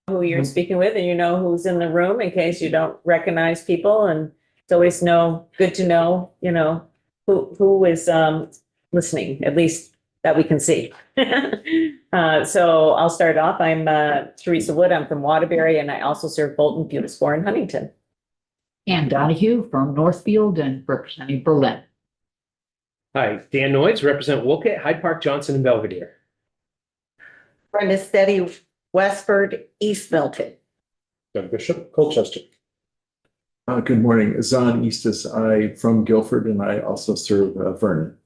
who you're speaking with and you know who's in the room in case you don't recognize people. And it's always good to know, who is listening, at least that we can see. So I'll start off. I'm Teresa Wood. I'm from Waterbury, and I also serve Bolton, Beautisfort, and Huntington. Ann Donahue from Northfield and representing Berlin. Hi, Dan Noyes, represent Wolcott, Hyde Park, Johnson, and Belvedere. Brenda Steady, Westford, East Milton. Doug Bishop, Colchester. Good morning, Zahn Eastis. I from Guilford, and I also serve Vernon.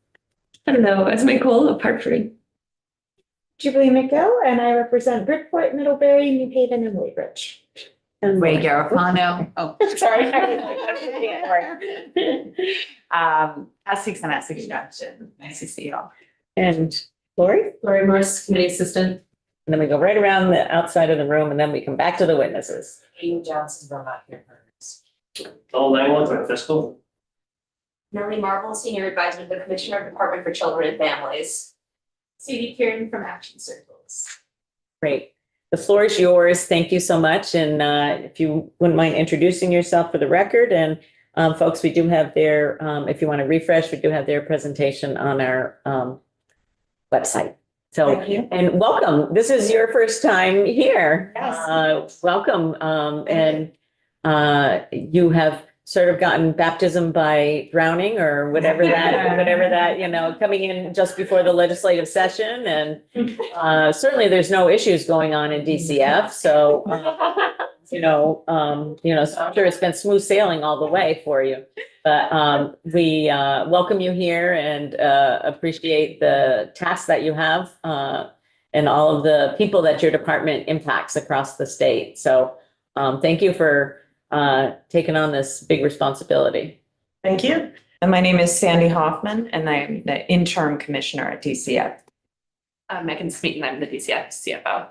Hello, Esme Cole of Hartford. Jubilee McGill, and I represent Bridgeport, Middlebury, New Haven, and Weybridge. And Ray Garofano. Oh, Sorry. Essex and Essex Junction. Nice to see you all. And Lori? Lori Morse, committee assistant. And then we go right around the outside of the room, and then we come back to the witnesses. Amy Johnson, Vermont here. All Langwell with fiscal. Nellie Marvel, Senior Advisor to the Commissioner of Department for Children and Families. C.D. Kieran from Action Circles. Great. The floor is yours. Thank you so much. And if you wouldn't mind introducing yourself for the record. And folks, we do have their, if you want to refresh, we do have their presentation on our website. So, and welcome. This is your first time here. Yes. Welcome. And you have sort of gotten baptism by drowning or whatever that, coming in just before the legislative session. And certainly there's no issues going on in DCF. So, so I'm sure it's been smooth sailing all the way for you. But we welcome you here and appreciate the tasks that you have and all of the people that your department impacts across the state. So thank you for taking on this big responsibility. Thank you. And my name is Sandy Hoffman, and I'm the interim commissioner at DCF. Megan Smeaton, I'm the DCF CFO.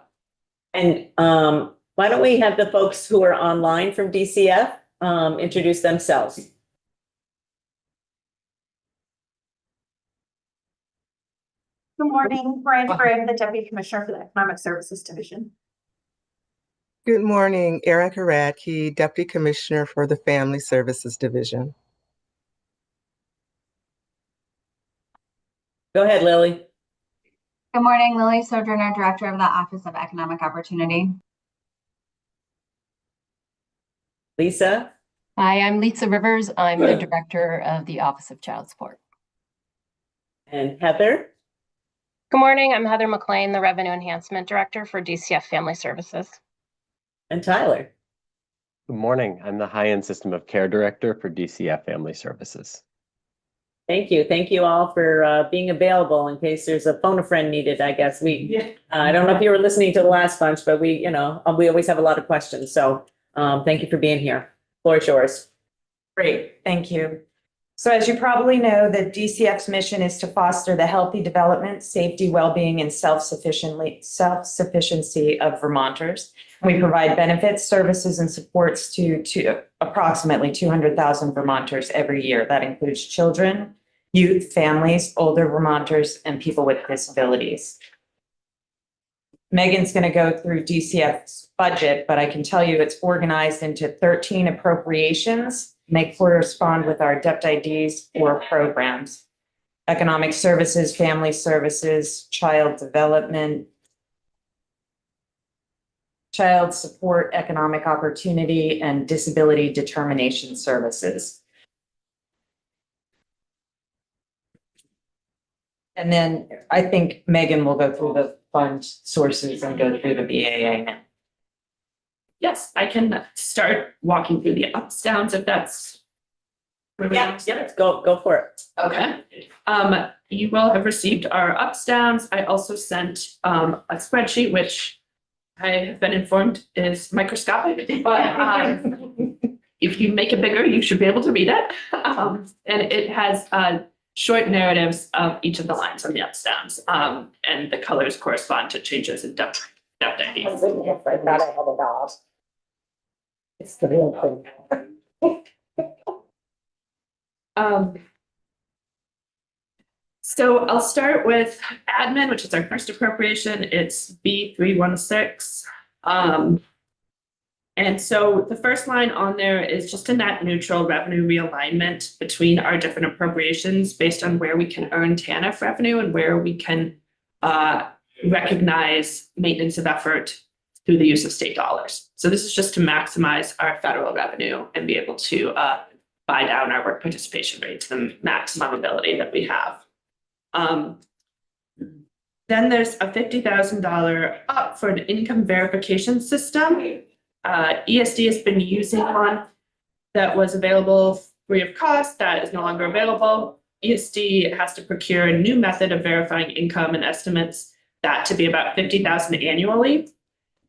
And why don't we have the folks who are online from DCF introduce themselves? Good morning, Brian Graham, the Deputy Commissioner for the Economic Services Division. Good morning, Erica Radke, Deputy Commissioner for the Family Services Division. Go ahead, Lily. Good morning, Lily Sojourner, Director of the Office of Economic Opportunity. Lisa. Hi, I'm Lisa Rivers. I'm the Director of the Office of Child Support. And Heather. Good morning, I'm Heather McLean, the Revenue Enhancement Director for DCF Family Services. And Tyler. Good morning. I'm the High-End System of Care Director for DCF Family Services. Thank you. Thank you all for being available in case there's a phone a friend needed, I guess. I don't know if you were listening to the last bunch, but we always have a lot of questions. So thank you for being here. Floor is yours. Great, thank you. So as you probably know, the DCF's mission is to foster the healthy development, safety, well-being, and self-sufficiency of Vermonters. We provide benefits, services, and supports to approximately 200,000 Vermonters every year. That includes children, youth, families, older Vermonters, and people with disabilities. Megan's going to go through DCF's budget, but I can tell you it's organized into 13 appropriations. They correspond with our DEPT IDs or programs: economic services, family services, child development, child support, economic opportunity, and disability determination services. And then I think Megan will go through the fund sources and go through the BAA now. Yes, I can start walking through the ups, downs, if that's. Yeah, go for it. Okay. You will have received our ups, downs. I also sent a spreadsheet, which I have been informed is microscopic, but if you make it bigger, you should be able to read it. And it has short narratives of each of the lines on the ups, downs, and the colors correspond to changes in depth IDs. I thought I had a dog. It's the real thing. So I'll start with admin, which is our first appropriation. It's B316. And so the first line on there is just a net neutral revenue realignment between our different appropriations based on where we can earn TANF revenue and where we can recognize maintenance of effort through the use of state dollars. So this is just to maximize our federal revenue and be able to buy down our work participation rate to the maximum ability that we have. Then there's a $50,000 up for an income verification system. ESD has been using one that was available free of cost, that is no longer available. ESD has to procure a new method of verifying income and estimates that to be about $50,000 annually.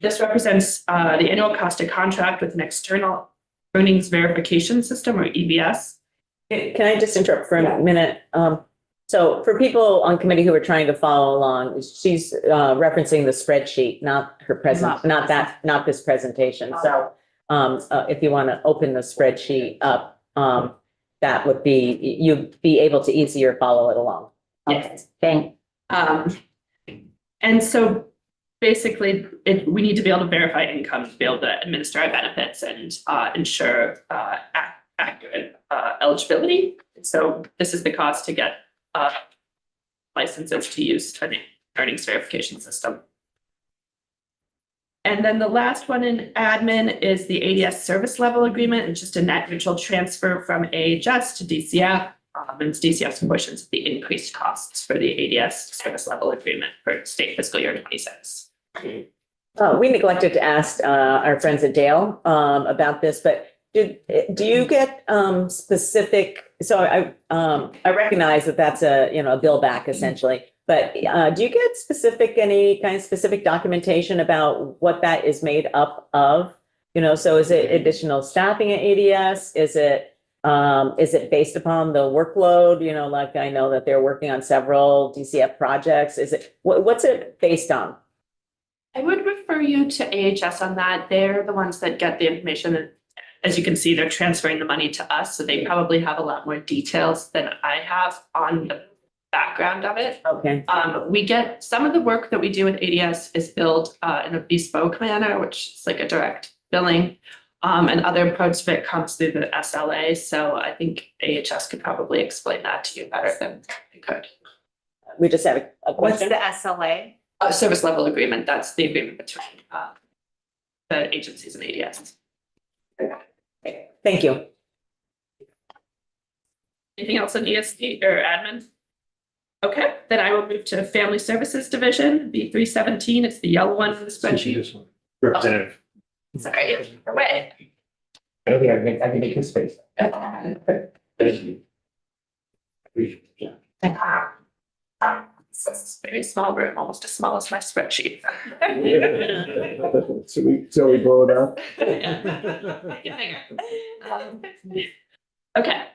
This represents the annual cost of contract with an external earnings verification system, or EVS. Can I just interrupt for a minute? So for people on committee who are trying to follow along, she's referencing the spreadsheet, not her not this presentation. So if you want to open the spreadsheet up, that would be, you'd be able to easier follow it along. Yes. Thank. And so basically, we need to be able to verify income to be able to administer our benefits and ensure accurate eligibility. So this is the cost to get licenses to use an earnings verification system. And then the last one in admin is the ADS service level agreement. It's just a net neutral transfer from AHS to DCF. And it's DCF's portions of the increased costs for the ADS service level agreement for state fiscal year 26. We neglected to ask our friends at Dale about this, but do you get specific? So I recognize that that's a bill back essentially, but do you get any kind of specific documentation about what that is made up of? So is it additional staffing at ADS? Is it based upon the workload? Like I know that they're working on several DCF projects. What's it based on? I would refer you to AHS on that. They're the ones that get the information. As you can see, they're transferring the money to us, so they probably have a lot more details than I have on the background of it. Okay. We get some of the work that we do with ADS is billed in a bespoke manner, which is like a direct billing, and other parts of it comes through the SLA. So I think AHS could probably explain that to you better than I could. We just have a question. What's the SLA? Service level agreement. That's the agreement between the agencies and ADS. Thank you. Anything else on ESD or admin? Okay, then I will move to Family Services Division, B317. It's the yellow one in the spreadsheet. Representative. Sorry, away. Okay, I can make this space. It's a very small room, almost as small as my spreadsheet. So we blow it up. Okay.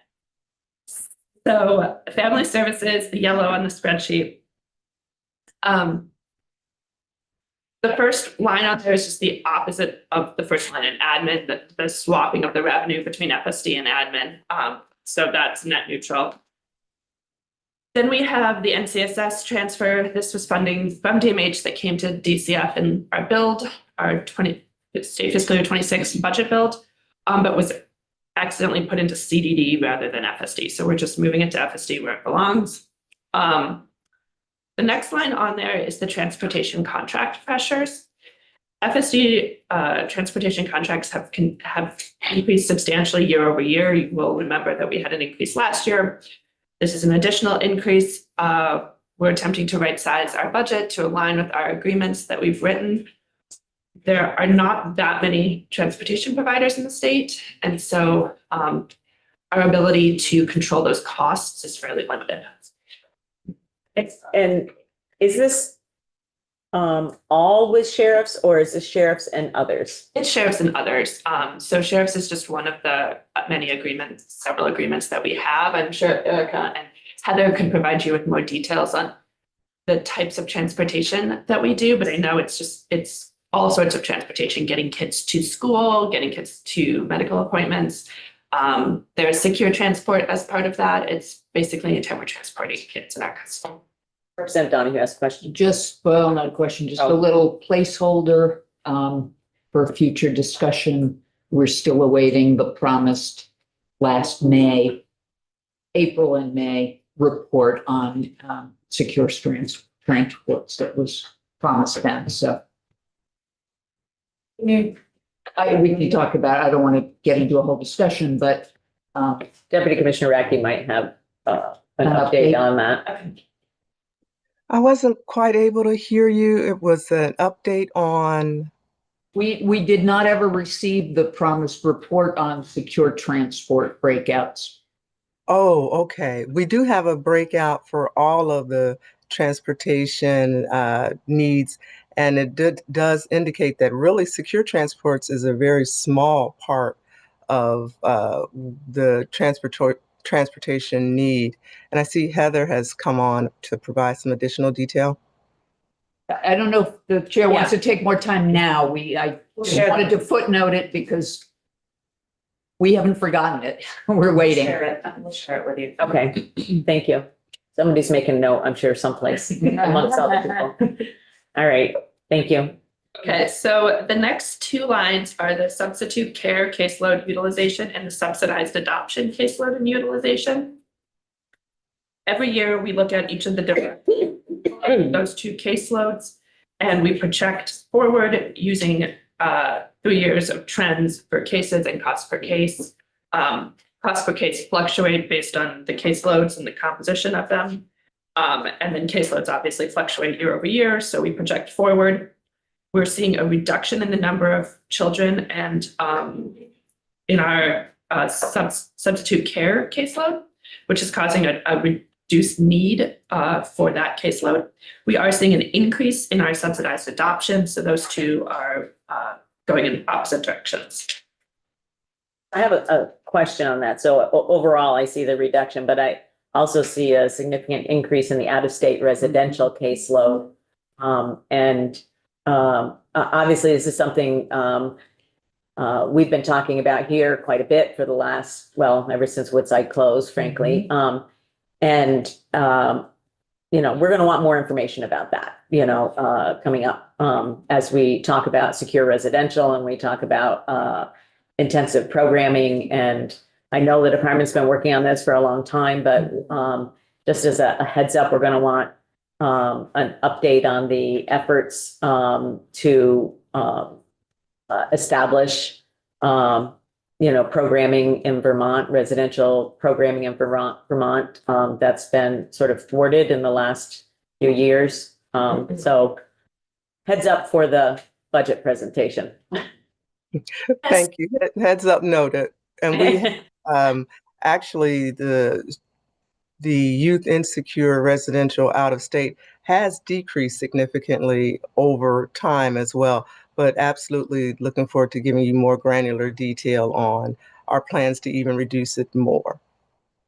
So Family Services, the yellow on the spreadsheet. The first line out there is just the opposite of the first line in admin, the swapping of the revenue between FSD and admin. So that's net neutral. Then we have the NCSS transfer. This was funding from DMH that came to DCF in our build, our state fiscal year 26 budget build, but was accidentally put into CDD rather than FSD. So we're just moving it to FSD where it belongs. The next line on there is the transportation contract pressures. FSD transportation contracts have increased substantially year over year. You will remember that we had an increase last year. This is an additional increase. We're attempting to right size our budget to align with our agreements that we've written. There are not that many transportation providers in the state. And so our ability to control those costs is fairly limited. And is this all with sheriffs, or is this sheriffs and others? It's sheriffs and others. So sheriffs is just one of the many agreements, several agreements that we have. I'm sure Erica and Heather can provide you with more details on the types of transportation that we do, but I know it's all sorts of transportation, getting kids to school, getting kids to medical appointments. There's secure transport as part of that. It's basically anytime we're transporting kids in our custody. Representative Donahue has a question. Not a question, just a little placeholder. for future discussion. We're still awaiting the promised last May, April and May report on secure transports that was promised then. So we can talk about, I don't want to get into a whole discussion, but Deputy Commissioner Radke might have an update on that. I wasn't quite able to hear you. It was an update on, we did not ever receive the promised report on secure transport breakouts. oh, okay. We do have a breakout for all of the transportation needs. And it does indicate that really secure transports is a very small part of the transportation need. And I see Heather has come on to provide some additional detail. I don't know if the chair wants to take more time now. I Sure. wanted to footnote it because we haven't forgotten it. We're waiting. We'll share it with you. Okay, thank you. Somebody's making note, I'm sure someplace amongst other people. All right, thank you. Okay, so the next two lines are the substitute care caseload utilization and the subsidized adoption caseload and utilization. Every year, we look at each of the different, those two caseloads, and we project forward using 3 years of trends for cases and cost per case. Cost per case fluctuate based on the caseloads and the composition of them. And then caseloads obviously fluctuate year over year, so we project forward. We're seeing a reduction in the number of children and in our substitute care caseload, which is causing a reduced need for that caseload. We are seeing an increase in our subsidized adoption, so those two are going in opposite directions. I have a question on that. So overall, I see the reduction, but I also see a significant increase in the out-of-state residential caseload. Obviously, this is something we've been talking about here quite a bit for the last, ever since Woodside closed, frankly. We're going to want more information about that, coming up as we talk about secure residential and we talk about intensive programming. And I know the department's been working on this for a long time, but just as a heads up, we're going to want an update on the efforts to establish, programming in Vermont, residential programming in Vermont, that's been sort of thwarted in the last few years. So heads up for the budget presentation. Thank you. Heads up noted. And we actually the youth insecure residential out of state has decreased significantly over time as well, but absolutely looking forward to giving you more granular detail on our plans to even reduce it more.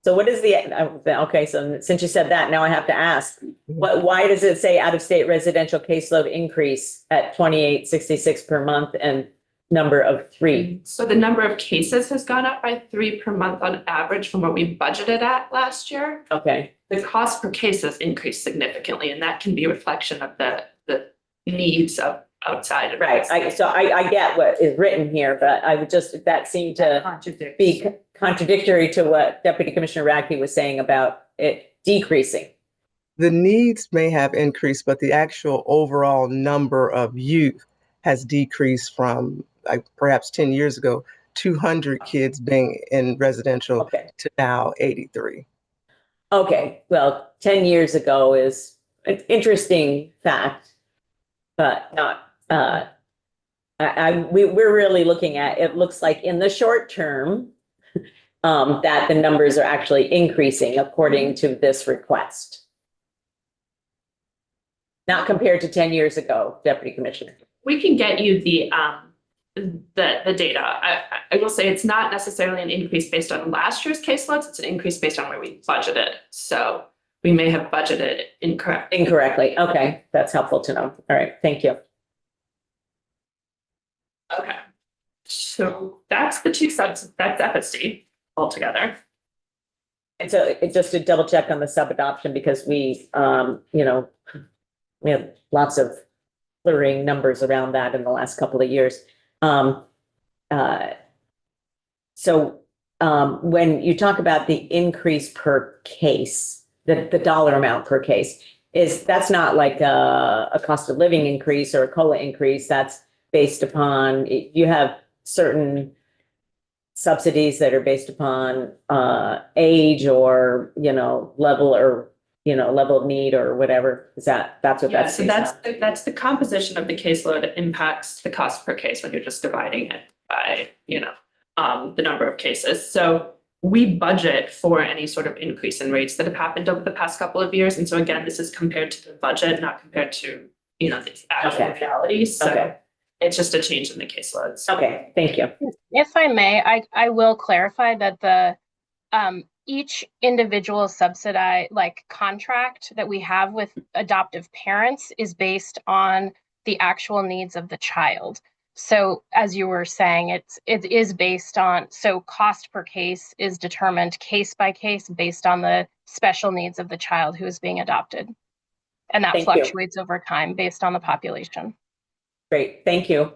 So what is okay, so since you said that, now I have to ask, why does it say out of state residential caseload increase at 2866 per month and number of 3? So the number of cases has gone up by 3 per month on average from what we budgeted at last year. Okay. The cost per case has increased significantly, and that can be a reflection of the needs of outside of. Right. I get what is written here, but I would just, that seemed to be contradictory to what Deputy Commissioner Radke was saying about it decreasing. The needs may have increased, but the actual overall number of youth has decreased from perhaps 10 years ago, 200 kids being in residential to now 83. Okay, well, 10 years ago is an interesting fact, but not, we're really looking at, it looks like in the short term, that the numbers are actually increasing according to this request. Not compared to 10 years ago, Deputy Commissioner. We can get you the data. I will say it's not necessarily an increase based on last year's caseloads. It's an increase based on where we budgeted. So we may have budgeted incorrectly. Okay, that's helpful to know. All right, thank you. Okay, so that's the two subs. That's FSD altogether. And so just to double check on the sub adoption, because we have lots of blurring numbers around that in the last couple of years. Um, so when you talk about the increase per case, the dollar amount per case, that's not like a cost of living increase or a COLA increase. That's based upon, you have certain subsidies that are based upon age or, level or, level of need or whatever. That's what Yeah, that's so based on? that's the composition of the caseload that impacts the cost per case when you're just dividing it by, the number of cases. So we budget for any sort of increase in rates that have happened over the past couple of years. And so again, this is compared to the budget, not compared to, the actual Okay. reality. So Okay. it's just a change in the caseloads. Okay, thank you. If I may, I will clarify that the each individual subsidized contract that we have with adoptive parents is based on the actual needs of the child. So as you were saying, it is based on, so cost per case is determined case by case based on the special needs of the child who is being adopted. And that Thank you. fluctuates over time based on the population. Great, thank you.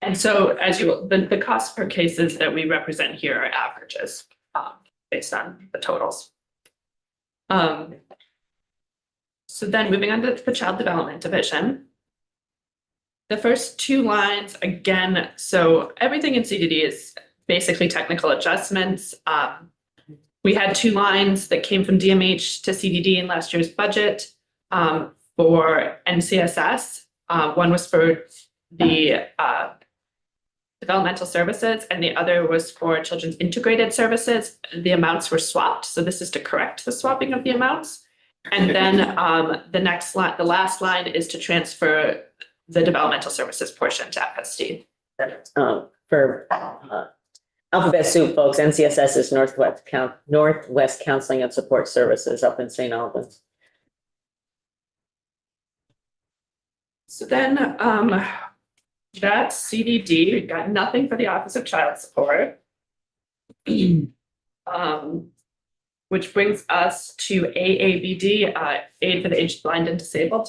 And so the cost per cases that we represent here are averages based on the totals. So then moving on to the child development division. The first two lines, again, so everything in CDD is basically technical adjustments. We had two lines that came from DMH to CDD in last year's budget for NCSS. One was for the developmental services, and the other was for children's integrated services. The amounts were swapped, so this is to correct the swapping of the amounts. And then the last line is to transfer the developmental services portion to FSD. For alphabet soup, folks, NCSS is Northwest Counseling and Support Services up in St. Albans. So then that's CDD. We've got nothing for the Office of Child Support. Which brings us to AABD, Aid for the Aged, Blind, and Disabled.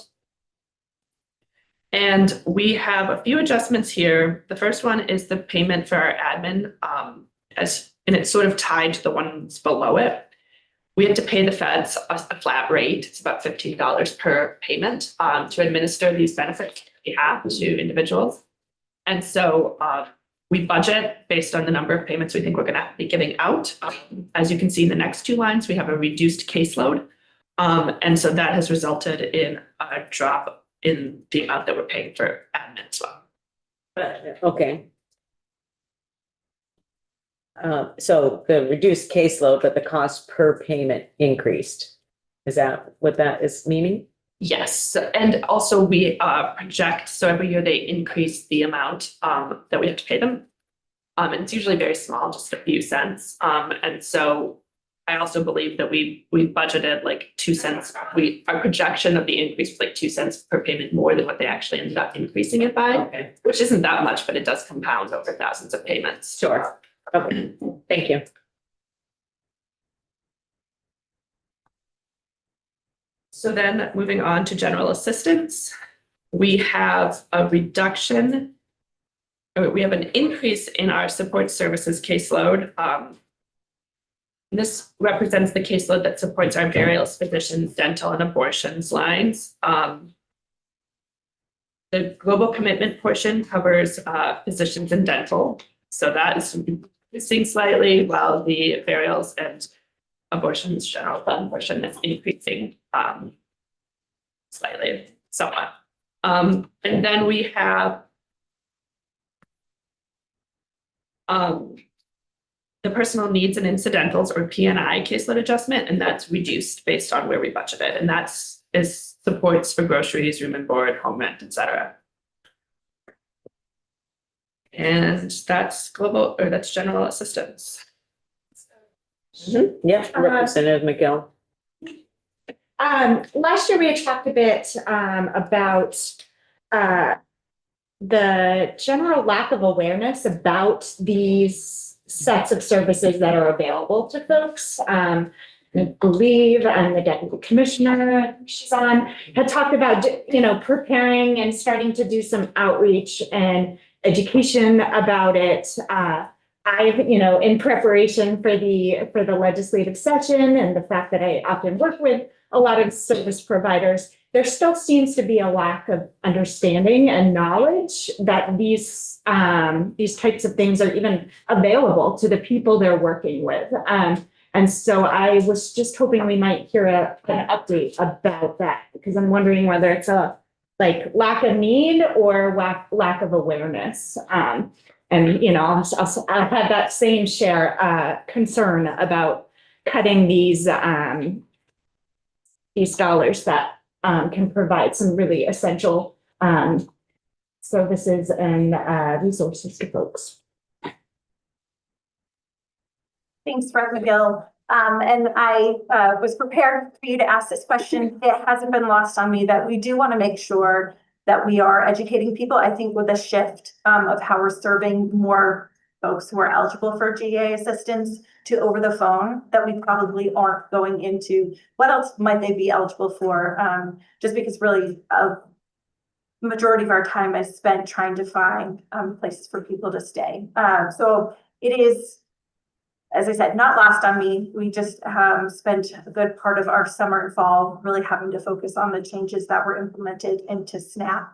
And we have a few adjustments here. The first one is the payment for our admin, and it's sort of tied to the ones below it. We had to pay the feds a flat rate. It's about $15 per payment to administer these benefits we have to individuals. And so we budget based on the number of payments we think we're going to be giving out. As you can see in the next two lines, we have a reduced caseload. And so that has resulted in a drop in the amount that we're paying for admin as well. Okay. So the reduced caseload, but the cost per payment increased. Is that what that is meaning? Yes, and also we project, so every year they increase the amount that we have to pay them. And it's usually very small, just a few cents. And so I also believe that we budgeted like 2 cents. Our projection of the increase was like 2 cents per payment more than what they actually ended up increasing it by, which isn't that much, but it does compound over thousands of payments. Sure. Okay, thank you. So then moving on to general assistance, we have a reduction. We have an increase in our support services caseload. This represents the caseload that supports our burials, physicians, dental, and abortions lines. The global commitment portion covers physicians and dental. So that is increasing slightly, while the burials and abortions general fund portion is increasing slightly, somewhat. And then we have the personal needs and incidentals, or P&I caseload adjustment, and that's reduced based on where we budgeted, and that's supports for groceries, room and board, home rent, etc. And that's that's general assistance. Yeah, Representative McGill. Last year we had talked a bit about the general lack of awareness about these sets of services that are available to folks. I believe, and the deputy commissioner, she's on, had talked about, preparing and starting to do some outreach and education about it. In preparation for the legislative session and the fact that I often work with a lot of service providers, there still seems to be a lack of understanding and knowledge that these types of things are even available to the people they're working with. And so I was just hoping we might hear an update about that, because I'm wondering whether it's a lack of need or lack of awareness. I'll have that same concern about cutting these dollars that can provide some really essential services and resources to folks. Thanks, Rep. McGill. And I was prepared for you to ask this question. It hasn't been lost on me that we do want to make sure that we are educating people. I think with a shift of how we're serving more folks who are eligible for GA assistance to over the phone, that we probably aren't going into what else might they be eligible for, just because really a majority of our time is spent trying to find places for people to stay. So it is, as I said, not lost on me. We just spent a good part of our summer and fall really having to focus on the changes that were implemented into SNAP.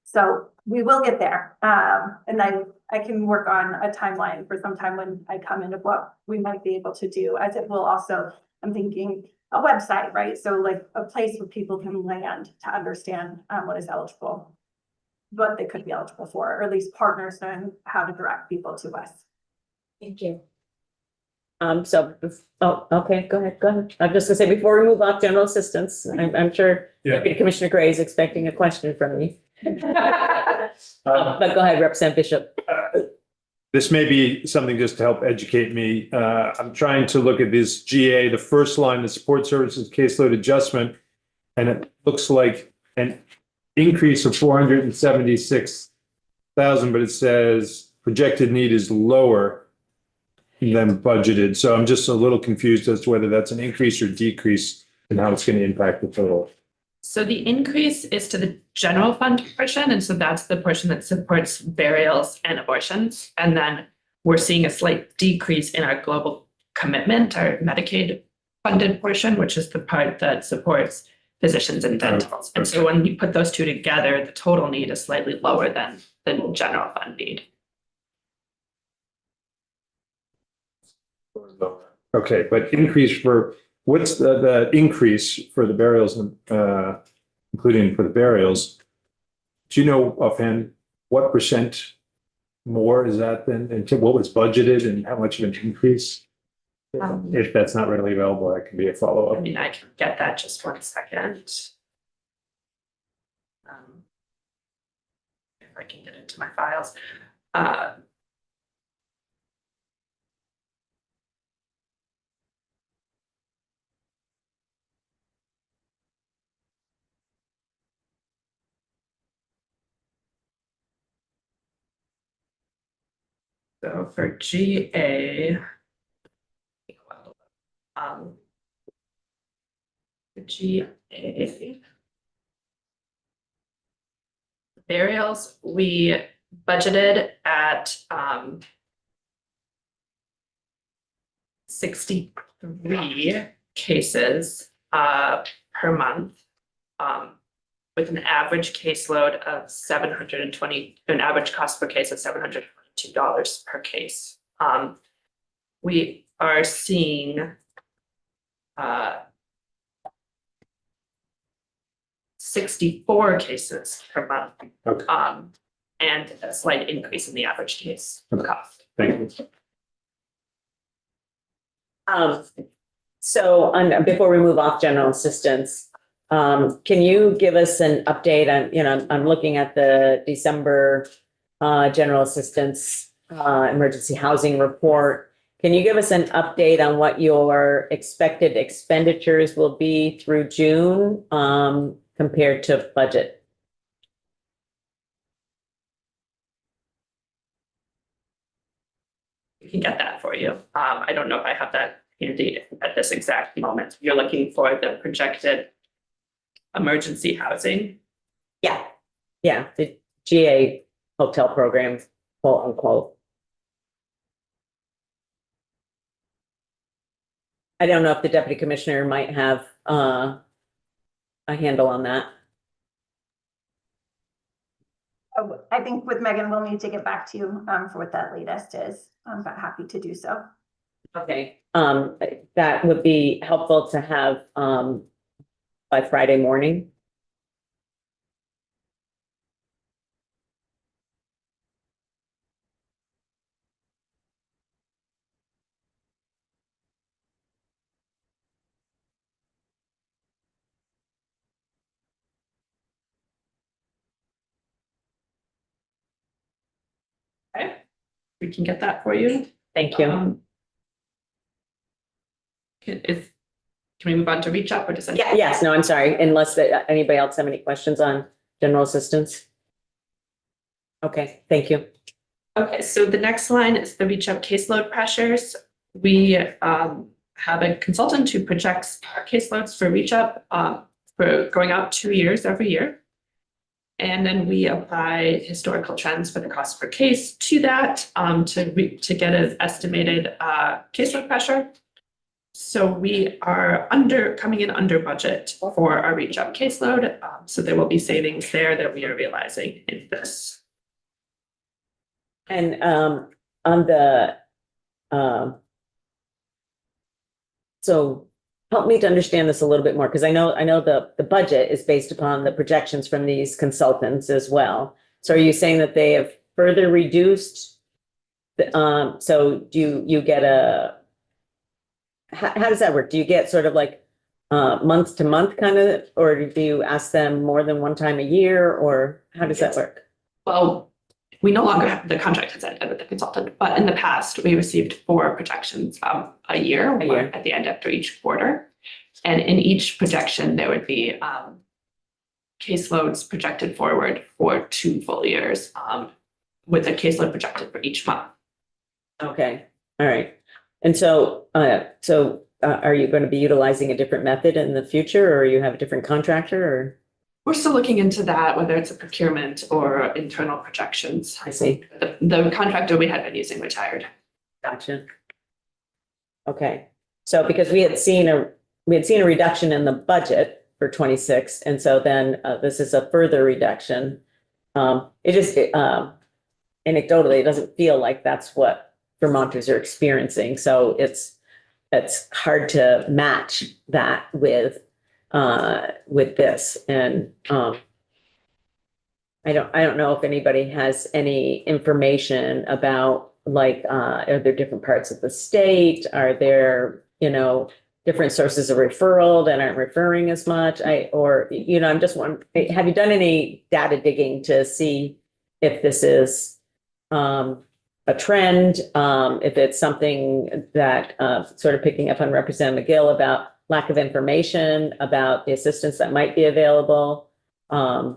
So we will get there. And I can work on a timeline for some time when I come into what we might be able to do, as it will also, I'm thinking a website, right? So like a place where people can land to understand what is eligible, what they could be eligible for, or at least partners and how to direct people to us. Thank you. Okay, go ahead. I'm just gonna say, before we move off general assistance, I'm sure Deputy Commissioner Gray is expecting a question from me. But go ahead, Representative Bishop. This may be something just to help educate me. I'm trying to look at this GA, the first line, the support services caseload adjustment, and it looks like an increase of 476,000, but it says projected need is lower than budgeted. So I'm just a little confused as to whether that's an increase or decrease and how it's going to impact the total. So the increase is to the general fund portion, and so that's the portion that supports burials and abortions. And then we're seeing a slight decrease in our global commitment, our Medicaid funded portion, which is the part that supports physicians and dentals. And so when you put those two together, the total need is slightly lower than the general fund need. Okay, but increase for, what's the increase for the burials, including for the burials? Do you know offhand what percent more is that than, and what was budgeted and how much of an increase? If that's not readily available, that can be a follow-up. I mean, I can get that, just 1 second. If I can get into my files. So for GA, burials, we budgeted at 63 cases per month, with an average caseload of 720, an average cost per case of $722 per case. We are seeing 64 cases per month, and a slight increase in the average case cost. Thank you. Before we move off general assistance, can you give us an update on, I'm looking at the December general assistance emergency housing report. Can you give us an update on what your expected expenditures will be through June compared to budget? We can get that for you. I don't know if I have that handy at this exact moment. You're looking for the projected emergency housing. Yeah, yeah, the GA hotel program, quote unquote. I don't know if the deputy commissioner might have a handle on that. Oh, I think with Megan, we'll need to get back to you for what that latest is, but happy to do so. Okay, that would be helpful to have by Friday morning. Okay, we can get that for you. Thank you. Can we move on to reach up or does that? Yeah, yes, no, I'm sorry, unless anybody else have any questions on general assistance? Okay, thank you. Okay, so the next line is the reach up caseload pressures. We have a consultant who projects our caseloads for reach up for going out 2 years every year. And then we apply historical trends for the cost per case to that to get an estimated caseload pressure. So we are coming in under budget for our reach up caseload. So there will be savings there that we are realizing in this. And on the so help me to understand this a little bit more, because I know the budget is based upon the projections from these consultants as well. So are you saying that they have further reduced the so do you get a how does that work? Do you get sort of like month to month kind of, or do you ask them more than one time a year, or how does that work? Well, we no longer have the contract has ended with the consultant, but in the past we received 4 projections a year at the end after each quarter. And in each projection, there would be caseloads projected forward for 2 full years with a caseload projected for each month. Okay, all right. And so, are you going to be utilizing a different method in the future, or you have a different contractor, or? We're still looking into that, whether it's a procurement or internal projections. I see. The contractor we had been using retired. Gotcha. Okay, so because we had seen a reduction in the budget for 26, and so then this is a further reduction. It just anecdotally, it doesn't feel like that's what Vermonters are experiencing. So it's hard to match that with this. And I don't know if anybody has any information about like are there different parts of the state? Are there, different sources of referral that aren't referring as much? I'm just wondering, have you done any data digging to see if this is a trend, if it's something that sort of picking up on Representative McGill about lack of information about the assistance that might be available? I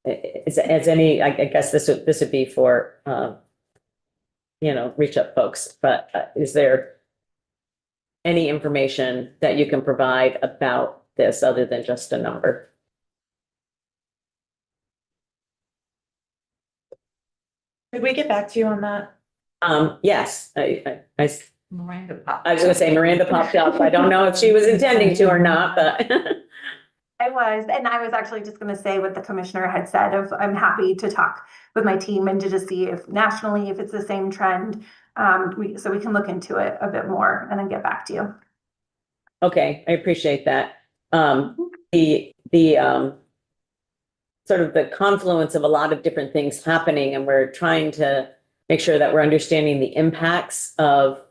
guess this would be for reach up folks, but is there any information that you can provide about this other than just a number? Could we get back to you on that? Yes, Miranda popped. I was gonna say Miranda popped up. I don't know if she was intending to or not, but. I was, and I was actually just going to say what the commissioner had said of I'm happy to talk with my team and to just see if nationally, if it's the same trend, so we can look into it a bit more and then get back to you. Okay, I appreciate that. The sort of the confluence of a lot of different things happening, and we're trying to make sure that we're understanding the impacts of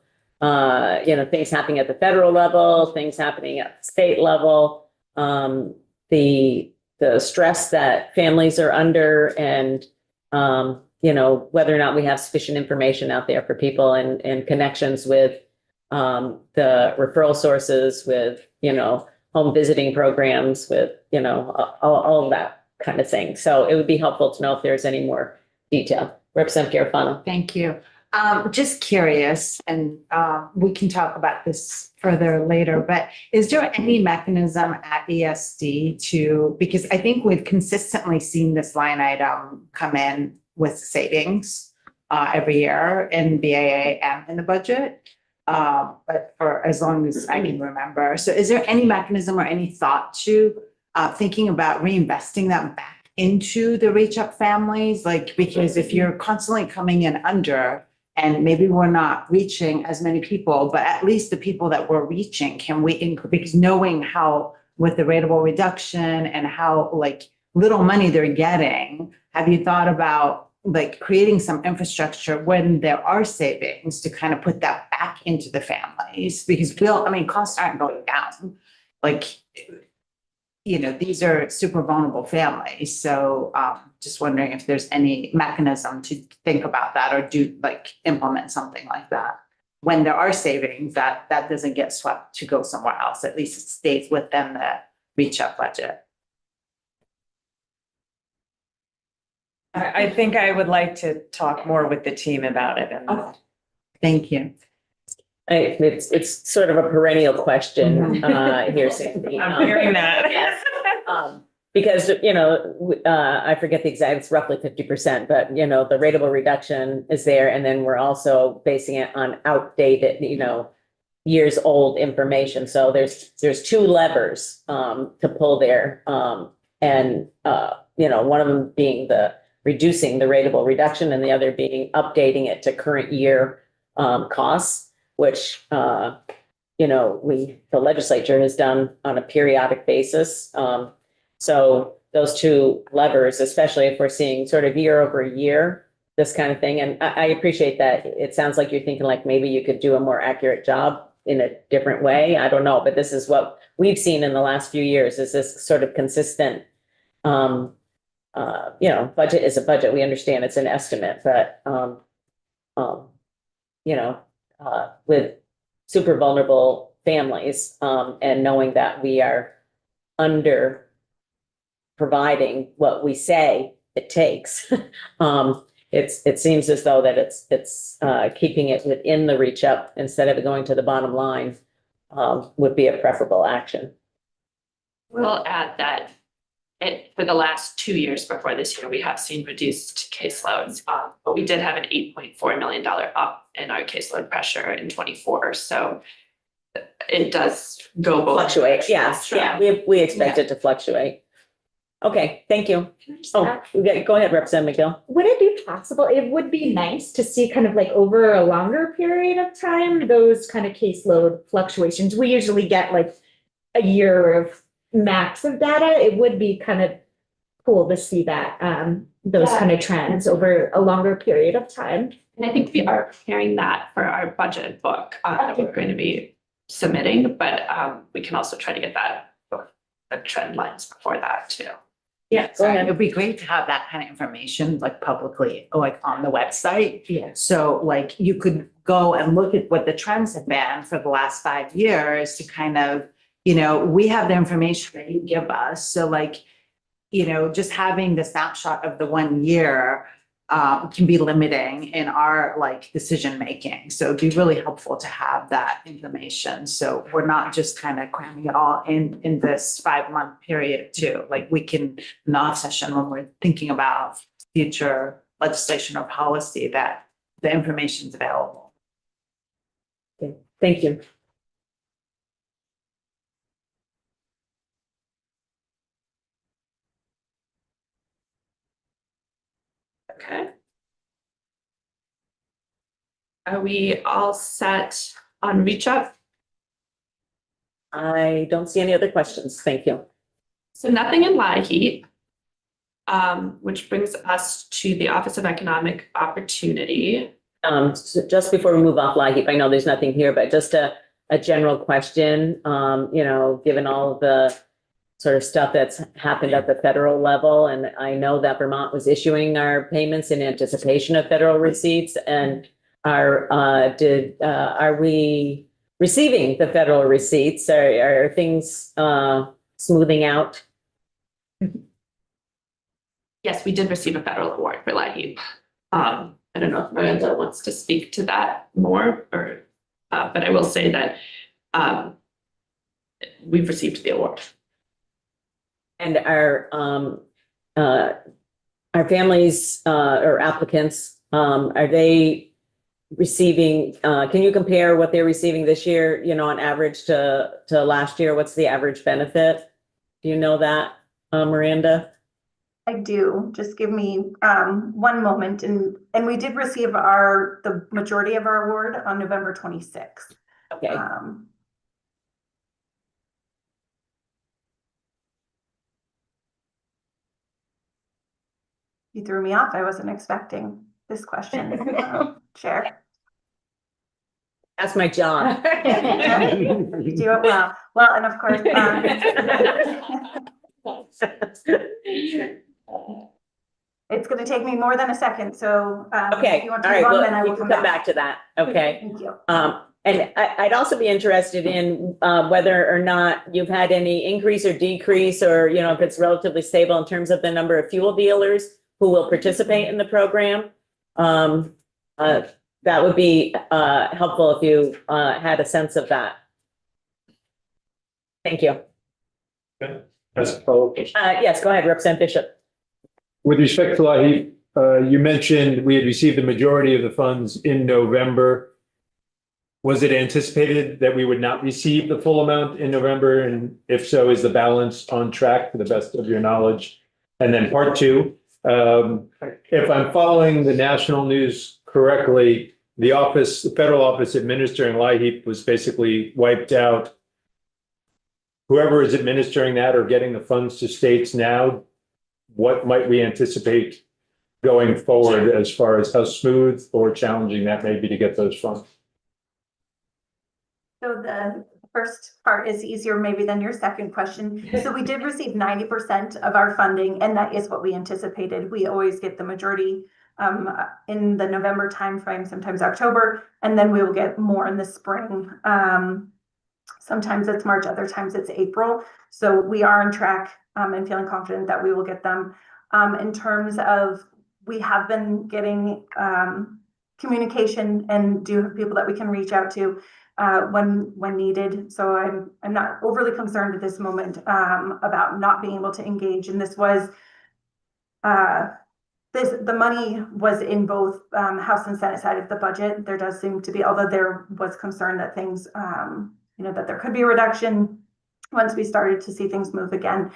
things happening at the federal level, things happening at the state level, the stress that families are under, and whether or not we have sufficient information out there for people and connections with the referral sources, with home visiting programs, with all of that kind of thing. So it would be helpful to know if there's any more detail. Representative Garofano. Thank you. Just curious, and we can talk about this further later, but is there any mechanism at ESD to, because I think we've consistently seen this line item come in with savings every year in BAA and in the budget, but for as long as I can remember. So is there any mechanism or any thought to thinking about reinvesting that back into the Reach Up families? Like, because if you're constantly coming in under, and maybe we're not reaching as many people, but at least the people that we're reaching, can we increase? Because knowing how with the rateable reduction and how like little money they're getting, have you thought about like creating some infrastructure when there are savings to kind of put that back into the families? Because costs aren't going down. Like, these are super vulnerable families. So just wondering if there's any mechanism to think about that or implement something like that. When there are savings, that doesn't get swept to go somewhere else. At least it stays within the Reach Up budget. I think I would like to talk more with the team about it. And Thank you. It's sort of a perennial question here, Sandy. I'm hearing that. Yes. Because, I forget the exact, it's roughly 50%, but, the rateable reduction is there. And then we're also basing it on outdated, years old information. So there's two levers to pull there. And one of them being the reducing the rateable reduction and the other being updating it to current year costs, which, the legislature has done on a periodic basis. So those two levers, especially if we're seeing sort of year over year, this kind of thing. And I appreciate that. It sounds like you're thinking like maybe you could do a more accurate job in a different way. I don't know, but this is what we've seen in the last few years, is this sort of consistent, budget is a budget. We understand it's an estimate, but, with super vulnerable families, and knowing that we are under providing what we say it takes. It seems as though that it's keeping it within the Reach Up instead of it going to the bottom line would be a preferable action. We'll add that for the last 2 years before this year, we have seen reduced caseloads, but we did have an $8.4 million up in our caseload pressure in 24. So it does go both Fluctuate, directions. yeah, we expect it to fluctuate. Okay, thank you. Oh, go ahead, Representative McGill. Would it be possible, it would be nice to see kind of like over a longer period of time, those kind of caseload fluctuations. We usually get like a year of max of data. It would be kind of cool to see that, those kind of trends over a longer period of time. And I think we are preparing that for our budget book that we're going to be submitting, but we can also try to get that, the trend lines before that too. Yeah, go ahead. It'd be great to have that kind of information like publicly, like on the website. Yeah. So like you could go and look at what the trends have been for the last 5 years to kind of, we have the information that you give us. So like, just having the snapshot of the 1 year can be limiting in our like decision making. So it'd be really helpful to have that information. So we're not just kind of cramming it all in this 5-month period too. Like we can, in the off session when we're thinking about future legislation or policy, that the information's available. Okay, thank you. Okay. Are we all set on Reach Up? I don't see any other questions. Thank you. So nothing in LIHEAP, which brings us to the Office of Economic Opportunity. So just before we move off LIHEAP, I know there's nothing here, but just a general question, given all of the sort of stuff that's happened at the federal level. And I know that Vermont was issuing our payments in anticipation of federal receipts. And are we receiving the federal receipts? Are things smoothing out? Yes, we did receive a federal award for LIHEAP. And I don't know if Miranda wants to speak to that more or, but I will say that we've received the award. And our families or applicants, are they receiving, can you compare what they're receiving this year, you know, on average to last year? What's the average benefit? Do you know that, Miranda? I do. Just give me one moment, and we did receive the majority of our award on November 26th. Okay. You threw me off. I wasn't expecting this question, Chair. That's my job. You do it well. Well, and of course, it's going to take me more than a second. So Okay, if you want all to right, move on, well, then I we will can come back. to that. Okay. Thank you. And I'd also be interested in whether or not you've had any increase or decrease, or, you know, if it's relatively stable in terms of the number of fuel dealers who will participate in the program. That would be helpful if you had a sense of that. Thank you. As a follow-up. Yes, go ahead, Representative Bishop. With respect to LIHEAP, you mentioned we had received the majority of the funds in November. Was it anticipated that we would not receive the full amount in November? And if so, is the balance on track to the best of your knowledge? And then part two, if I'm following the national news correctly, the federal office administering LIHEAP was basically wiped out. Whoever is administering that or getting the funds to states now, what might we anticipate going forward as far as how smooth or challenging that may be to get those funds? So the first part is easier maybe than your second question. So we did receive 90% of our funding, and that is what we anticipated. We always get the majority in the November timeframe, sometimes October, and then we will get more in the spring. Sometimes it's March, other times it's April. So we are on track and feeling confident that we will get them. In terms of, we have been getting communication and do have people that we can reach out to when needed. So I'm not overly concerned at this moment about not being able to engage. And this was the money was in both House and Senate side of the budget. There does seem to be, although there was concern that things, that there could be a reduction once we started to see things move again.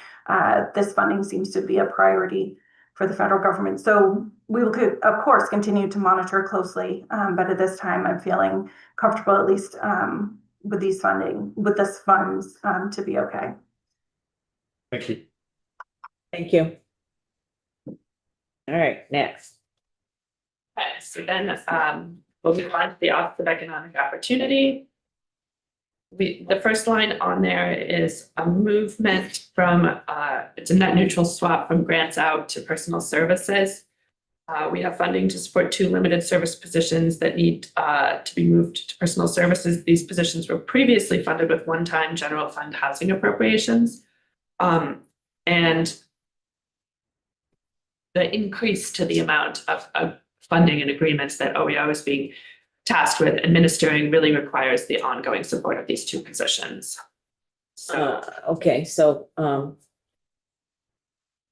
This funding seems to be a priority for the federal government. So we will, of course, continue to monitor closely. But at this time, I'm feeling comfortable, at least with this funds to be okay. Thank you. Thank you. All right, next. Okay, so then we'll move on to the Office of Economic Opportunity. The first line on there is a movement from, it's a net neutral swap from grants out to personal services. We have funding to support 2 limited service positions that need to be moved to personal services. These positions were previously funded with one-time general fund housing appropriations. And the increase to the amount of funding and agreements that OEO is being tasked with administering really requires the ongoing support of these 2 positions. Okay, so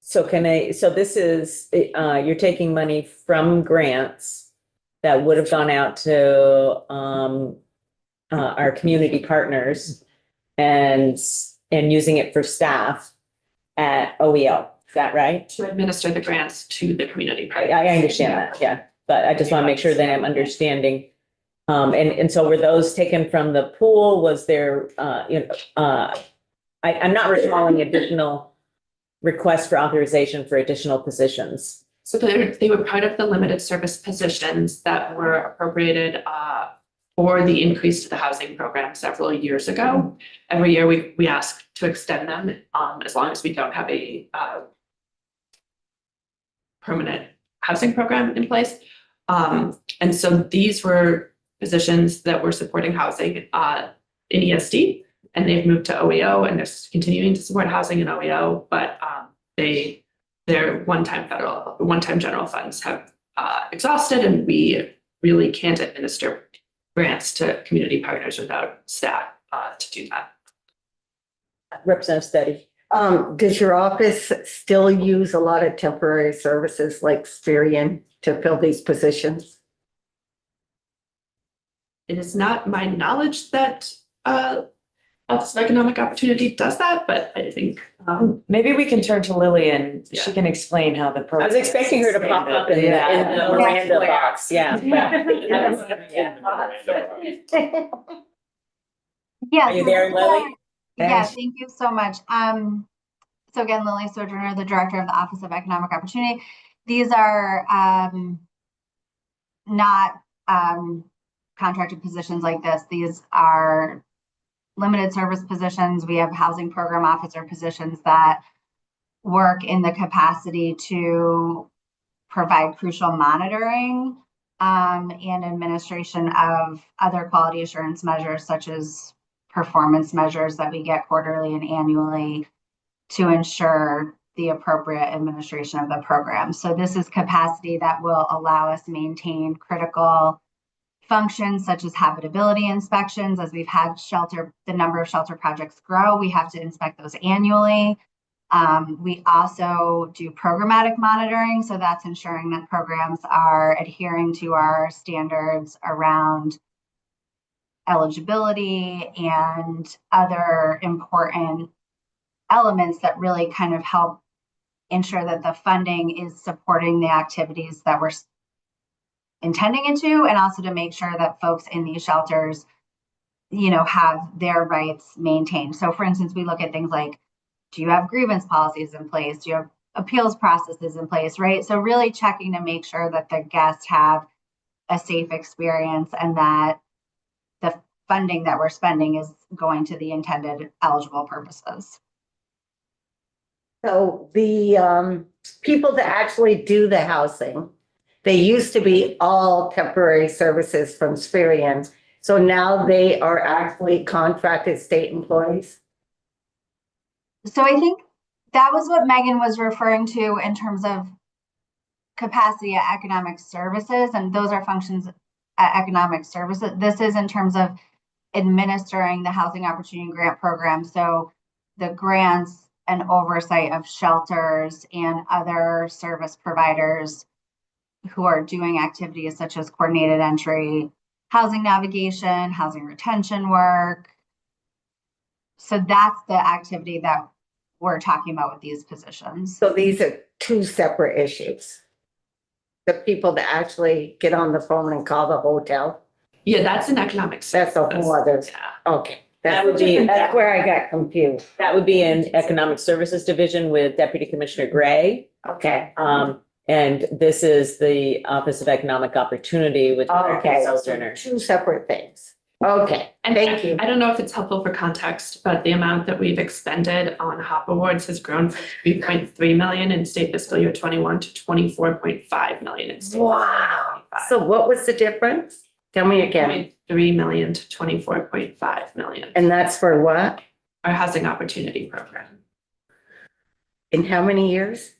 this is, you're taking money from grants that would have gone out to our community partners and using it for staff at OEO. Is that right? To administer the grants to the community partners. I understand that, yeah, but I just want to make sure that I'm understanding. And so were those taken from the pool? Was there, I'm not recalling additional requests for authorization for additional positions. So they were part of the limited service positions that were appropriated for the increase to the housing program several years ago. Every year we ask to extend them as long as we don't have a permanent housing program in place. And so these were positions that were supporting housing in ESD, and they've moved to OEO, and they're continuing to support housing in OEO, but their one-time general funds have exhausted and we really can't administer grants to community partners without staff to do that. Representative Steady. Does your office still use a lot of temporary services like Spirian to fill these positions? It is not my knowledge that Office of Economic Opportunity does that, but I think Maybe we can turn to Lily and she Yeah. can explain how the I program. was expecting her to pop up in the Miranda box, yeah. Yeah. Are you there, Lily? Yeah, thank you so much. So again, Lily Sojourner, the Director of the Office of Economic Opportunity. These are not contracted positions like this. These are limited service positions. We have housing program officer positions that work in the capacity to provide crucial monitoring and administration of other quality assurance measures, such as performance measures that we get quarterly and annually to ensure the appropriate administration of the program. So this is capacity that will allow us to maintain critical functions such as habitability inspections. As we've had the number of shelter projects grow, we have to inspect those annually. We also do programmatic monitoring. So that's ensuring that programs are adhering to our standards around eligibility and other important elements that really kind of help ensure that the funding is supporting the activities that we're intending it to, and also to make sure that folks in these shelters, have their rights maintained. So for instance, we look at things like, do you have grievance policies in place? Do you have appeals processes in place, right? So really checking to make sure that the guests have a safe experience and that the funding that we're spending is going to the intended eligible purposes. So the people that actually do the housing, they used to be all temporary services from Spirian. So now they are actually contracted state employees. So I think that was what Megan was referring to in terms of capacity at economic services, and those are functions at economic services. This is in terms of administering the Housing Opportunity Grant Program. So the grants and oversight of shelters and other service providers who are doing activities such as coordinated entry, housing navigation, housing retention work. So that's the activity that we're talking about with these positions. So these are two separate issues. The people that actually get on the phone and call the hotel. Yeah, that's an economic. That's a whole other, okay. That would be- That's where I got confused. That would be in Economic Services Division with Deputy Commissioner Gray. Okay. And this is the Office of Economic Opportunity with Okay, so Sojourner. two separate things. Okay, And thank you. I don't know if it's helpful for context, but the amount that we've expended on HOP awards has grown from 3.3 million in state fiscal year 21 to 24.5 million in state. Wow. So what was the difference? Tell me again. 3 million to 24.5 million. And that's for what? Our housing opportunity program. In how many years?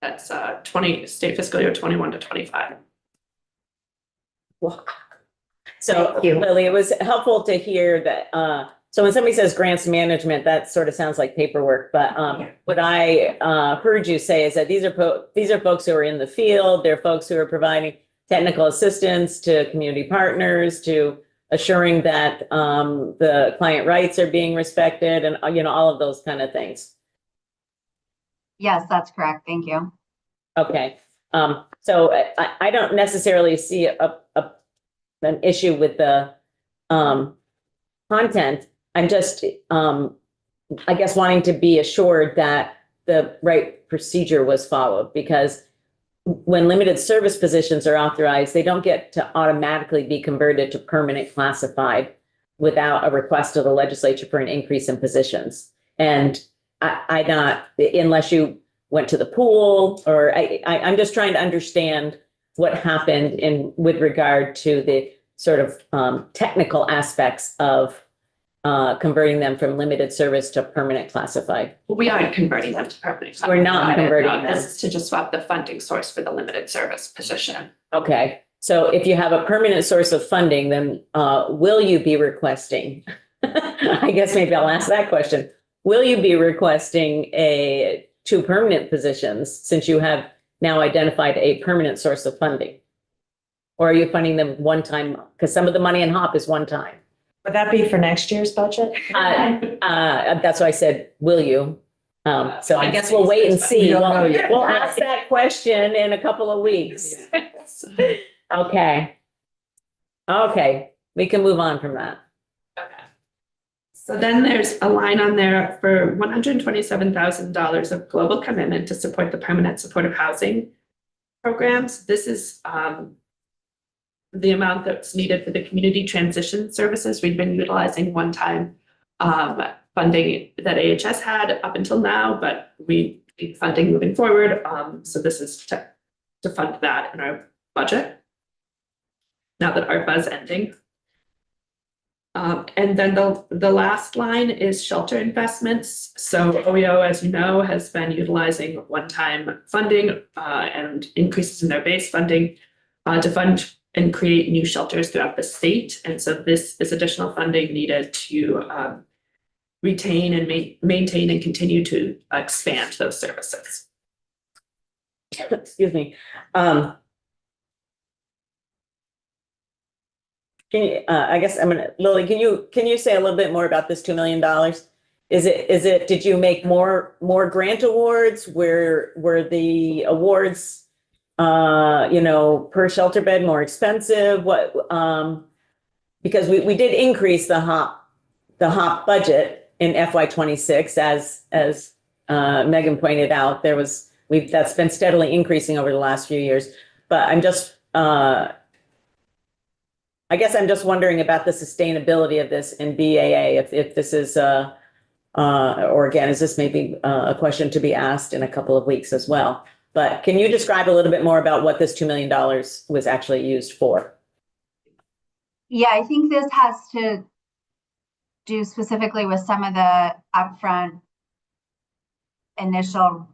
That's state fiscal year 21 to 25. Wow. So Thank you. Lily, it was helpful to hear that, so when somebody says grants management, that sort of sounds like paperwork, but what I heard you say is that these are folks who are in the field, they're folks who are providing technical assistance to community partners, to assuring that the client rights are being respected and, all of those kind of things. Yes, that's correct. Thank you. Okay, so I don't necessarily see an issue with the content. I'm just, I guess, wanting to be assured that the right procedure was followed, because when limited service positions are authorized, they don't get to automatically be converted to permanent classified without a request of the legislature for an increase in positions. And I not, unless you went to the pool, or I'm just trying to understand what happened with regard to the sort of technical aspects of converting them from limited service to permanent classified. We aren't converting them to permanent. We're not converting No, them. This is to just swap the funding source for the limited service position. Okay, so if you have a permanent source of funding, then will you be requesting? I guess maybe I'll ask that question. Will you be requesting two permanent positions since you have now identified a permanent source of funding? Or are you funding them one time? Because some of the money in HOP is one time. Would that be for next year's budget? That's why I said, will you? So I guess we'll wait and see. We don't know yet. We'll ask that question in a couple of weeks. Okay. Okay, we can move on from that. Okay. So then there's a line on there for $127,000 of global commitment to support the permanent supportive housing programs. This is the amount that's needed for the community transition services. We've been utilizing one-time funding that AHS had up until now, but we need funding moving forward. So this is to fund that in our budget now that ARPA is ending. And then the last line is shelter investments. So OEO, as you know, has been utilizing one-time funding and increases in their base funding to fund and create new shelters throughout the state. And so this is additional funding needed to retain and maintain and continue to expand those services. Excuse me. Can you, I guess Lily, can you say a little bit more about this $2 million? Is it, did you make more grant awards? Were the awards, per shelter bed more expensive? What, because we did increase the HOP budget in FY26 as Megan pointed out, that's been steadily increasing over the last few years, but I guess I'm just wondering about the sustainability of this in BAA, if this is, or again, is this maybe a question to be asked in a couple of weeks as well? But can you describe a little bit more about what this $2 million was actually used for? Yeah, I think this has to do specifically with some of the upfront initial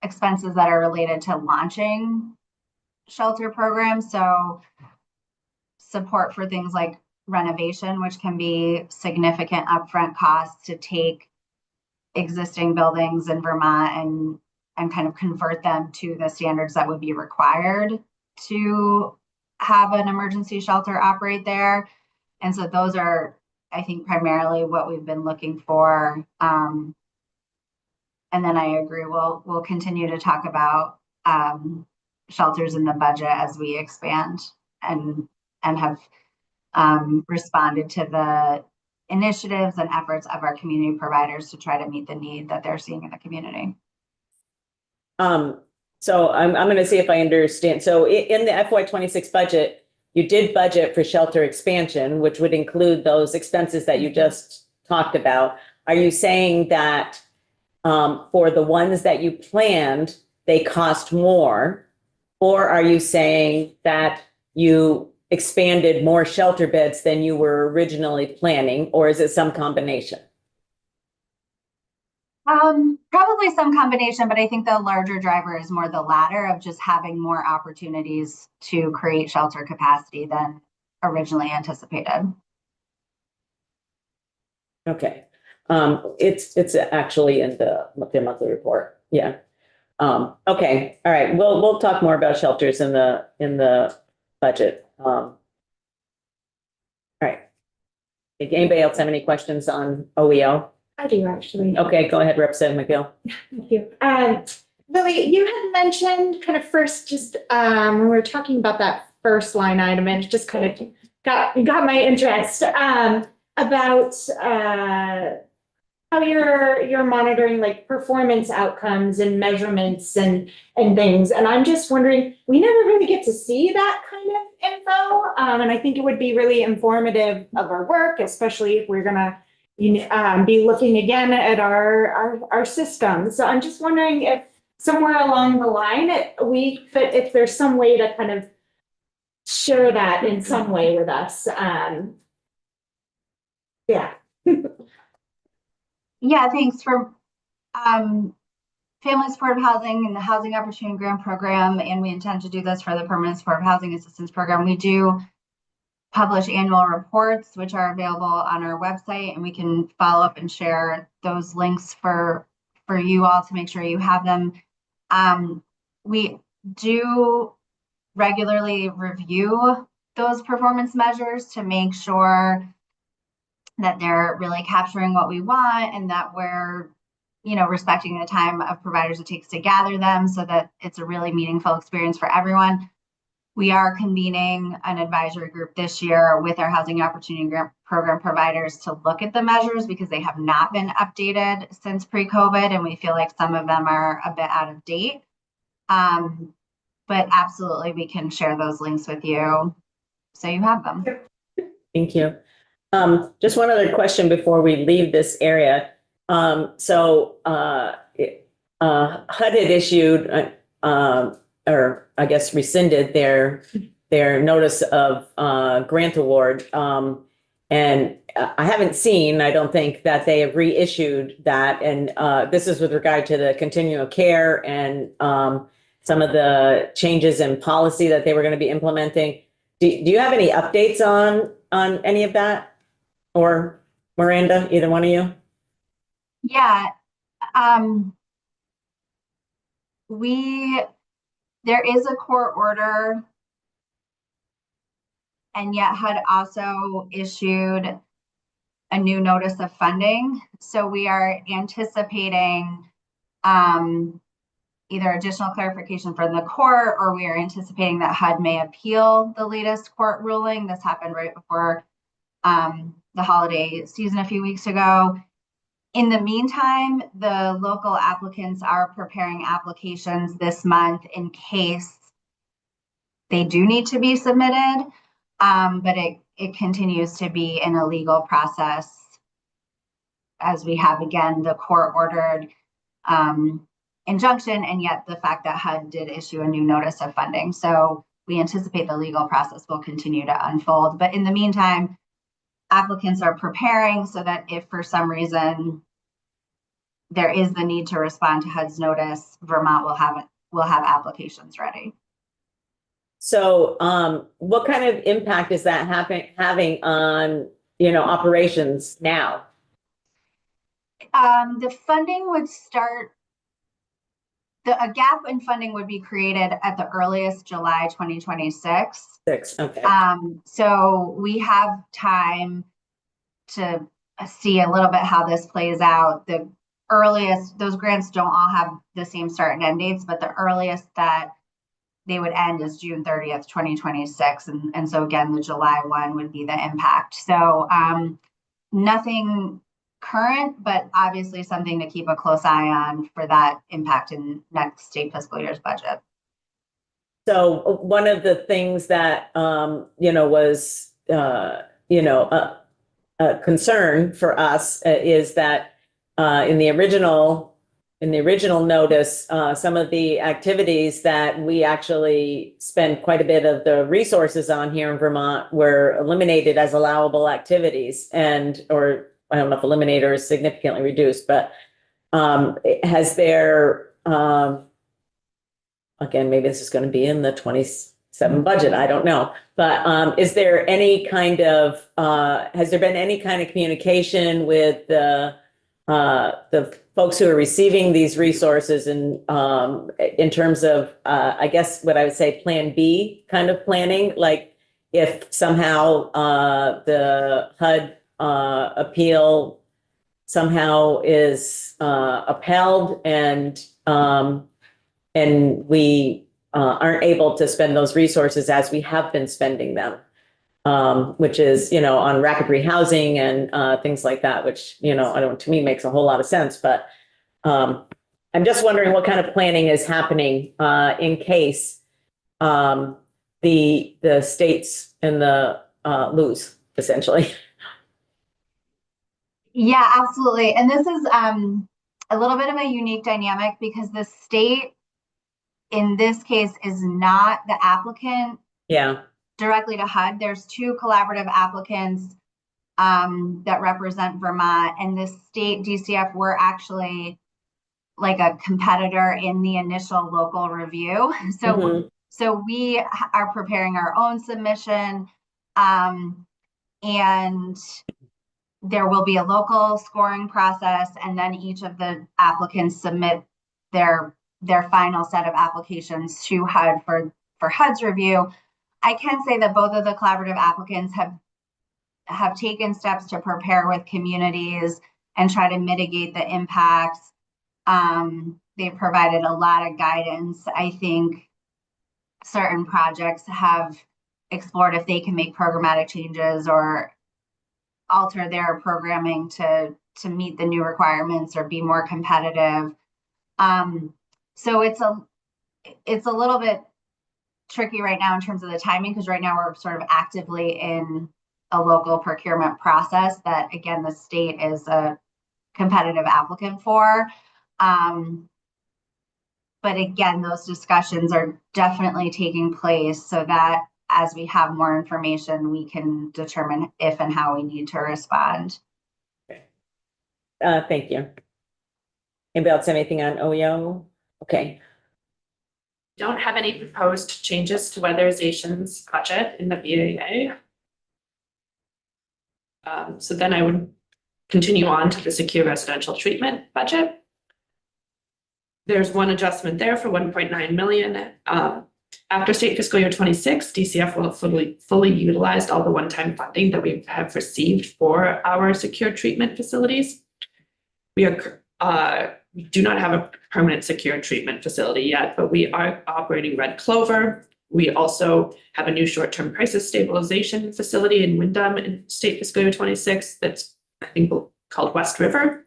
expenses that are related to launching shelter programs. So support for things like renovation, which can be significant upfront costs to take existing buildings in Vermont and kind of convert them to the standards that would be required to have an emergency shelter operate there. And so those are, I think, primarily what we've been looking for. And then I agree, we'll continue to talk about shelters in the budget as we expand and have responded to the initiatives and efforts of our community providers to try to meet the need that they're seeing in the community. So I'm going to see if I understand. So in the FY26 budget, you did budget for shelter expansion, which would include those expenses that you just talked about. Are you saying that for the ones that you planned, they cost more? Or are you saying that you expanded more shelter beds than you were originally planning? Or is it some combination? Probably some combination, but I think the larger driver is more the latter of just having more opportunities to create shelter capacity than originally anticipated. Okay. It's actually in the monthly report. Yeah. Okay. All right. We'll talk more about shelters in the budget. All right. Anybody else have any questions on OEO? I do actually. Okay, go ahead, Representative McGill. Thank you. Lily, you had mentioned kind of first, just when we were talking about that first line item, and it just kind of got my interest about how you're monitoring like performance outcomes and measurements and things. And I'm just wondering, we never really get to see that kind of info, and I think it would be really informative of our work, especially if we're gonna be looking again at our system. So I'm just wondering if somewhere along the line, if there's some way to kind of share that in some way with us. Yeah. Yeah, thanks for family supportive housing and the Housing Opportunity Grant Program, and we intend to do this for the Permanent Supportive Housing Assistance Program. We do publish annual reports, which are available on our website, and we can follow up and share those links for you all to make sure you have them. We do regularly review those performance measures to make sure that they're really capturing what we want and that we're, respecting the time of providers it takes to gather them so that it's a really meaningful experience for everyone. We are convening an advisory group this year with our Housing Opportunity Grant Program providers to look at the measures because they have not been updated since pre-COVID, and we feel like some of them are a bit out of date. But absolutely, we can share those links with you so you have them. Thank you. Just one other question before we leave this area. HUD had issued, or I guess rescinded their notice of grant award. And I haven't seen, I don't think, that they have reissued that. And this is with regard to the continuum of care and some of the changes in policy that they were going to be implementing. Do you have any updates on any of that? Or Miranda, either one of you? Yeah. There is a court order, and yet HUD also issued a new notice of funding. So we are anticipating either additional clarification from the court, or we are anticipating that HUD may appeal the latest court ruling. This happened right before the holiday season a few weeks ago. In the meantime, the local applicants are preparing applications this month in case they do need to be submitted, but it continues to be in a legal process as we have, again, the court-ordered injunction, and yet the fact that HUD did issue a new notice of funding. So we anticipate the legal process will continue to unfold. But in the meantime, applicants are preparing so that if for some reason there is the need to respond to HUD's notice, Vermont will have applications ready. So what kind of impact is that having on, operations now? The funding would start, a gap in funding would be created at the earliest July 2026. Okay. So we have time to see a little bit how this plays out. The earliest, those grants don't all have the same start and end dates, but the earliest that they would end is June 30th, 2026. And so again, the July 1 would be the impact. So nothing current, but obviously something to keep a close eye on for that impact in next state fiscal year's budget. So one of the things that, was, a concern for us is that in the original notice, some of the activities that we actually spend quite a bit of the resources on here in Vermont were eliminated as allowable activities, or I don't know if eliminated or significantly reduced, but has there, again, maybe this is going to be in the 27 budget, I don't know, but is there any kind of, has there been any kind of communication with the folks who are receiving these resources and in terms of, I guess what I would say, Plan B kind of planning, like if somehow the HUD appeal somehow is upheld and we aren't able to spend those resources as we have been spending them, which is, on rapid rehousing and things like that, which, to me makes a whole lot of sense. But I'm just wondering what kind of planning is happening in case the states and the lose, essentially. Yeah, absolutely. And this is a little bit of a unique dynamic because the state in this case is not the applicant Yeah. directly to HUD. There's two collaborative applicants that represent Vermont, and the state DCF, we're actually like a competitor in the initial local review. So, so we are preparing our own submission, and there will be a local scoring process, and then each of the applicants submit their final set of applications to HUD for HUD's review. I can say that both of the collaborative applicants have taken steps to prepare with communities and try to mitigate the impacts. They've provided a lot of guidance. I think certain projects have explored if they can make programmatic changes or alter their programming to meet the new requirements or be more competitive. So it's a little bit tricky right now in terms of the timing, because right now we're sort of actively in a local procurement process that, again, the state is a competitive applicant for. But again, those discussions are definitely taking place so that as we have more information, we can determine if and how we need to respond. Thank you. Anybody else have anything on OEO? Okay. Don't have any proposed changes to weatherization's budget in the BAA. So then I would continue on to the secure residential treatment budget. There's one adjustment there for 1.9 million. After state fiscal year 26, DCF will have fully utilized all the one-time funding that we have received for our secure treatment facilities. We do not have a permanent secure treatment facility yet, but we are operating Red Clover. We also have a new short-term crisis stabilization facility in Wyndham in state fiscal year 26 that's, I think, called West River.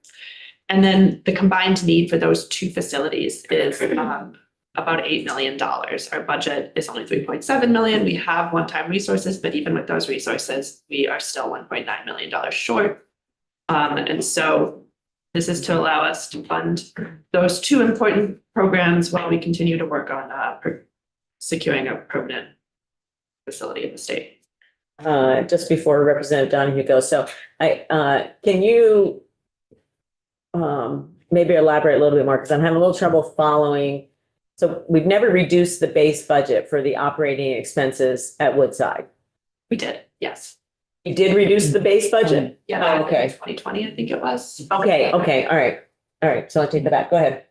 And then the combined need for those two facilities is about $8 million. Our budget is only 3.7 million. We have one-time resources, but even with those resources, we are still $1.9 million short. And so this is to allow us to fund those two important programs while we continue to work on securing a permanent facility in the state. Just before Representative Donahue goes, so can you maybe elaborate a little bit more, because I'm having a little trouble following. So we've never reduced the base budget for the operating expenses at Woodside. We did, yes. You did reduce the base budget? Yeah. Okay. 2020, I think it was. Okay. All right. So I'll take that back. Go ahead.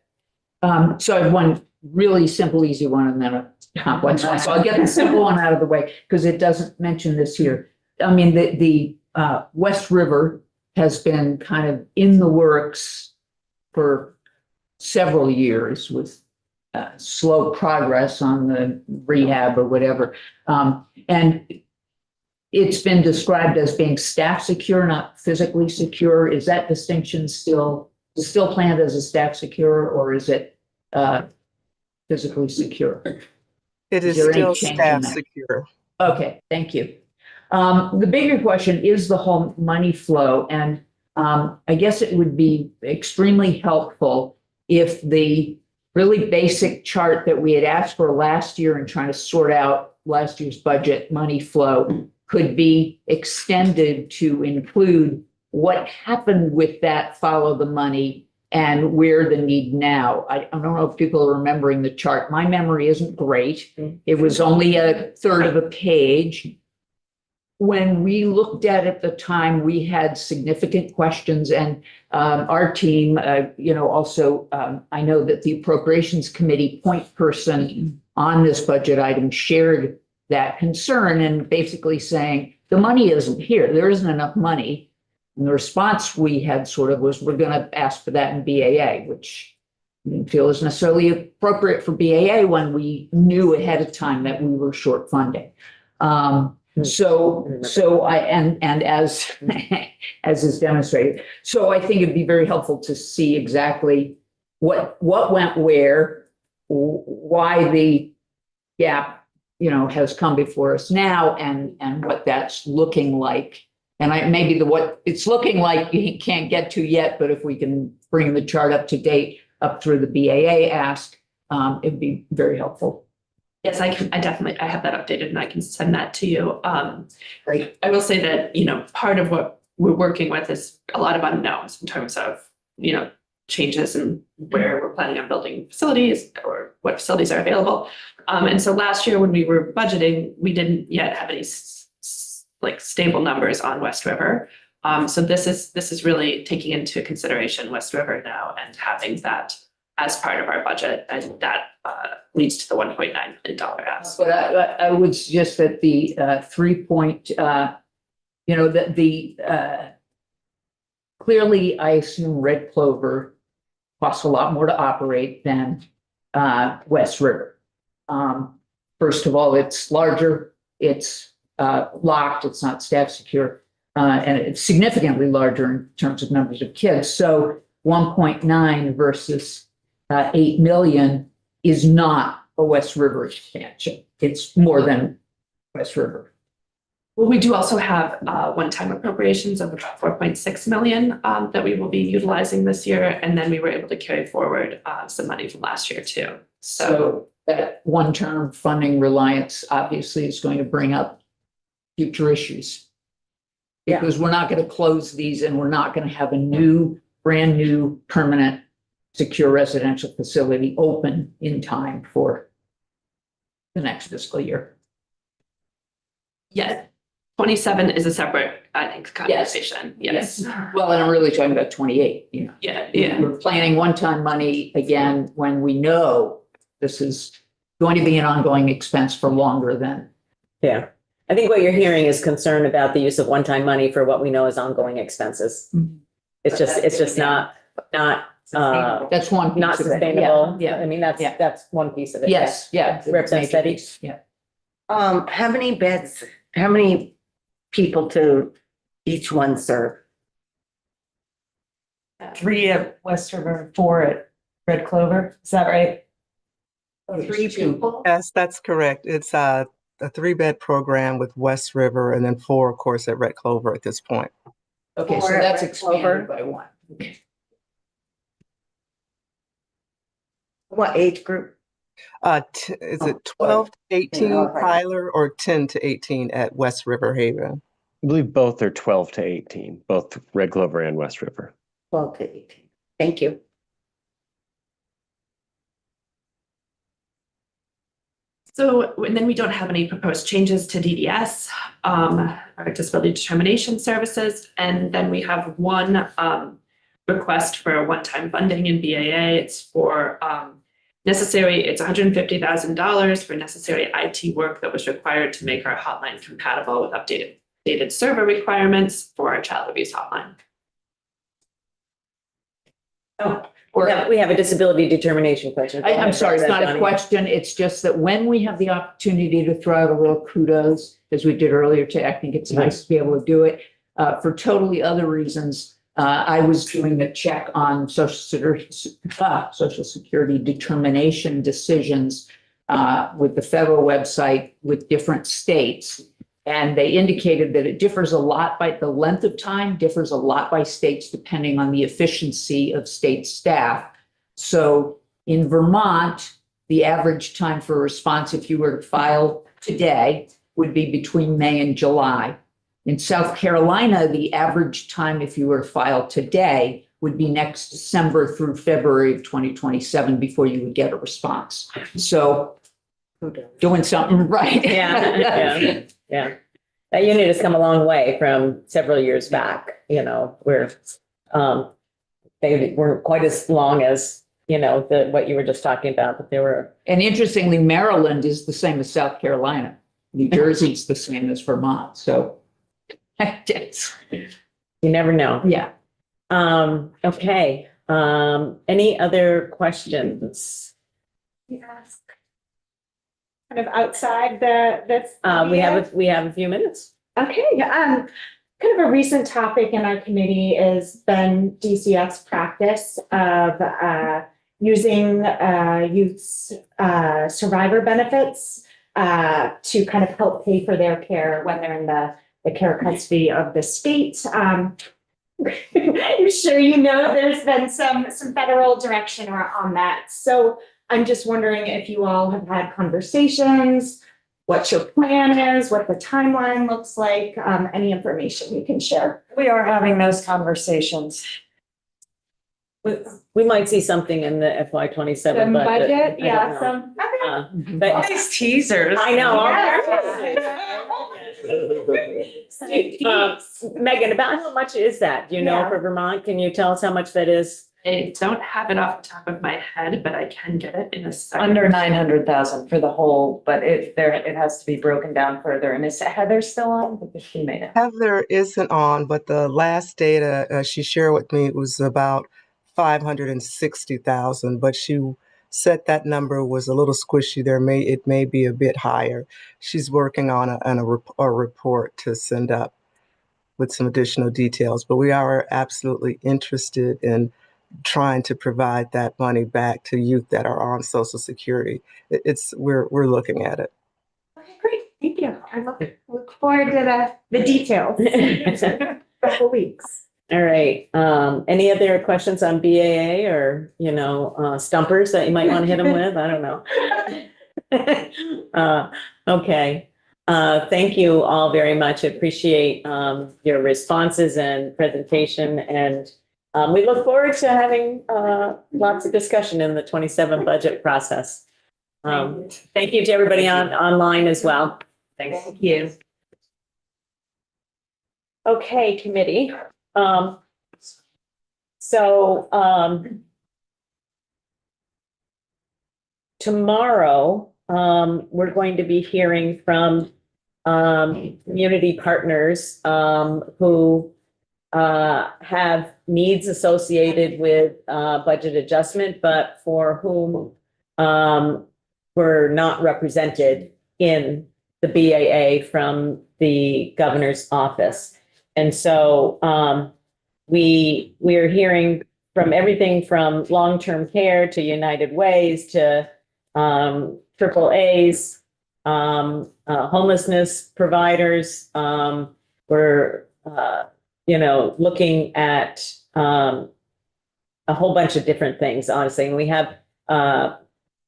So I have one really simple, easy one, and then a complex one. So I'll get the simple one out of the way because it doesn't mention this here. I mean, the West River has been kind of in the works for several years with slow progress on the rehab or whatever. And it's been described as being staff secure, not physically secure. Is that distinction still planned as a staff secure, or is it physically secure? It is still staff secure. Okay, thank you. The bigger question is the whole money flow. And I guess it would be extremely helpful if the really basic chart that we had asked for last year and trying to sort out last year's budget money flow could be extended to include what happened with that follow the money and where the need now. I don't know if people are remembering the chart. My memory isn't great. It was only a third of a page. When we looked at the time, we had significant questions, and our team, also, I know that the Appropriations Committee point person on this budget item shared that concern and basically saying the money isn't here. There isn't enough money. And the response we had sort of was, we're going to ask for that in BAA, which I didn't feel is necessarily appropriate for BAA when we knew ahead of time that we were short funding. So as is demonstrated. So I think it'd be very helpful to see exactly what went where, why the gap, has come before us now, and what that's looking like. And maybe what it's looking like you can't get to yet, but if we can bring the chart up to date up through the BAA ask, it'd be very helpful. Yes, I have that updated and I can send that to you. Great. I will say that, part of what we're working with is a lot of unknowns in terms of, changes in where we're planning on building facilities or what facilities are available. And so last year when we were budgeting, we didn't yet have any stable numbers on West River. So this is really taking into consideration West River now and having that as part of our budget, and that leads to the $1.9 million ask. But I would suggest that the 3 clearly, I assume Red Clover costs a lot more to operate than West River. First of all, it's larger, it's locked, it's not staff secure, and it's significantly larger in terms of numbers of kids. So 1.9 versus 8 million is not a West River expansion. It's more than West River. Well, we do also have one-time appropriations of about 4.6 million that we will be utilizing this year. And then we were able to carry forward some money from last year too. So that one-term funding reliance obviously is going to bring up future issues. Because we're not going to close these and we're not going to have a brand new permanent secure residential facility open in time for the next fiscal year. Yeah, 27 is a separate, I think, conversation. Yes. Well, and I'm really talking about 28, Yeah. We're planning one-time money again when we know this is going to be an ongoing expense for longer than. Yeah. I think what you're hearing is concern about the use of one-time money for what we know is ongoing expenses. Mhm. It's just not That's one piece not of it. sustainable. Yeah. I mean, that's one piece of it. Yes, yeah. Representative Steady? Yeah. How many beds, how many people to each one serve? 3 at West River, 4 at Red Clover. Is that right? 3 people? Yes, that's correct. It's a 3-bed program with West River and then 4, of course, at Red Clover at this point. Okay, so Or that's Red expanded Clover. by 1. What age group? Is it 12 to 18 okay. Tyler or 10 to 18 at West River Haven? I believe both are 12 to 18, both Red Clover and West River. 12 to 18. Thank you. So, and then we don't have any proposed changes to DDS, our disability determination services. And then we have one request for a one-time funding in BAA. It's for it's $150,000 for necessary IT work that was required to make our hotline compatible with updated server requirements for our child abuse hotline. We have a disability determination question. I'm sorry, it's not a question. It's just that when we have the opportunity to throw out a little kudos, as we did earlier today, I think it's nice to be able to do it. For totally other reasons, I was doing a check on Social Security determination decisions with the federal website with different states. And they indicated that it differs a lot by the length of time, differs a lot by states, depending on the efficiency of state staff. So in Vermont, the average time for response, if you were to file today, would be between May and July. In South Carolina, the average time, if you were to file today, would be next December through February of 2027 before you would get a response. So doing something right. Yeah. That unit has come a long way from several years back, where they weren't quite as long as, what you were just talking about, but they were. And interestingly, Maryland is the same as South Carolina. New Jersey's the same as Vermont. So you never know. Yeah. Okay. Any other questions? Yes. Kind of outside this. We have a few minutes. Okay, kind of a recent topic in our committee has been DCF's practice of using youth's survivor benefits to kind of help pay for their care when they're in the care custody of the state. I'm sure you know there's been some federal direction on that. So I'm just wondering if you all have had conversations what your plan is, what the timeline looks like, any information you can share. We are having those conversations. We might see something in the FY '27 Some budget. budget, I don't yeah, know. some. But Nice teasers. I know. Yeah. Megan, about how much is that? Do you know Yeah. for Vermont? Can you tell us how much that is? I don't have it off the top of my head, but I can get it in a second. Under 900,000 for the whole, but it has to be broken down further. And is Heather still on? Because she made it. Heather isn't on, but the last data she shared with me was about 560,000, but she said that number was a little squishy. It may be a bit higher. She's working on a report to send up with some additional details, but we are absolutely interested in trying to provide that money back to youth that are on Social Security. We're looking at it. Okay, great, thank you. I look forward to the details. Couple weeks. All right. Any other questions on BAA or, stumpers that you might want to hit them with? I don't know. Okay. Thank you all very much. I appreciate your responses and presentation, and we look forward to having lots of discussion in the '27 budget process. Thank you to everybody online as well. Thanks. Thank you. Okay, committee. Tomorrow, we're going to be hearing from community partners who have needs associated with budget adjustment, but for whom were not represented in the BAA from the governor's office. And so we're hearing from everything from long-term care to United Ways to AAAs, homelessness providers. We're looking at a whole bunch of different things, honestly. And we have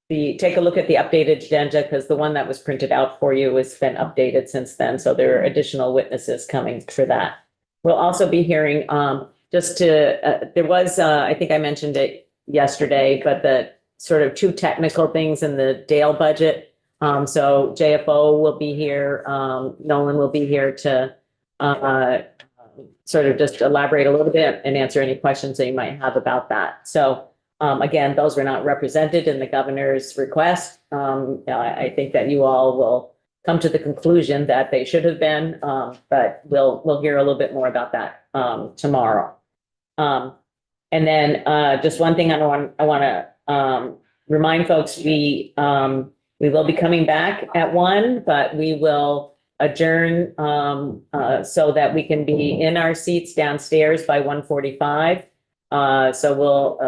take a look at the updated agenda, because the one that was printed out for you has been updated since then. So there are additional witnesses coming for that. We'll also be hearing there was, I think I mentioned it yesterday, but the sort of two technical things in the Dale budget. So JFO will be here. Nolan will be here to sort of just elaborate a little bit and answer any questions that you might have about that. So again, those were not represented in the governor's request. I think that you all will come to the conclusion that they should have been, but we'll hear a little bit more about that tomorrow. And then just one thing I want to remind folks, we will be coming back at 1, but we will adjourn so that we can be in our seats downstairs by 1:45. So we'll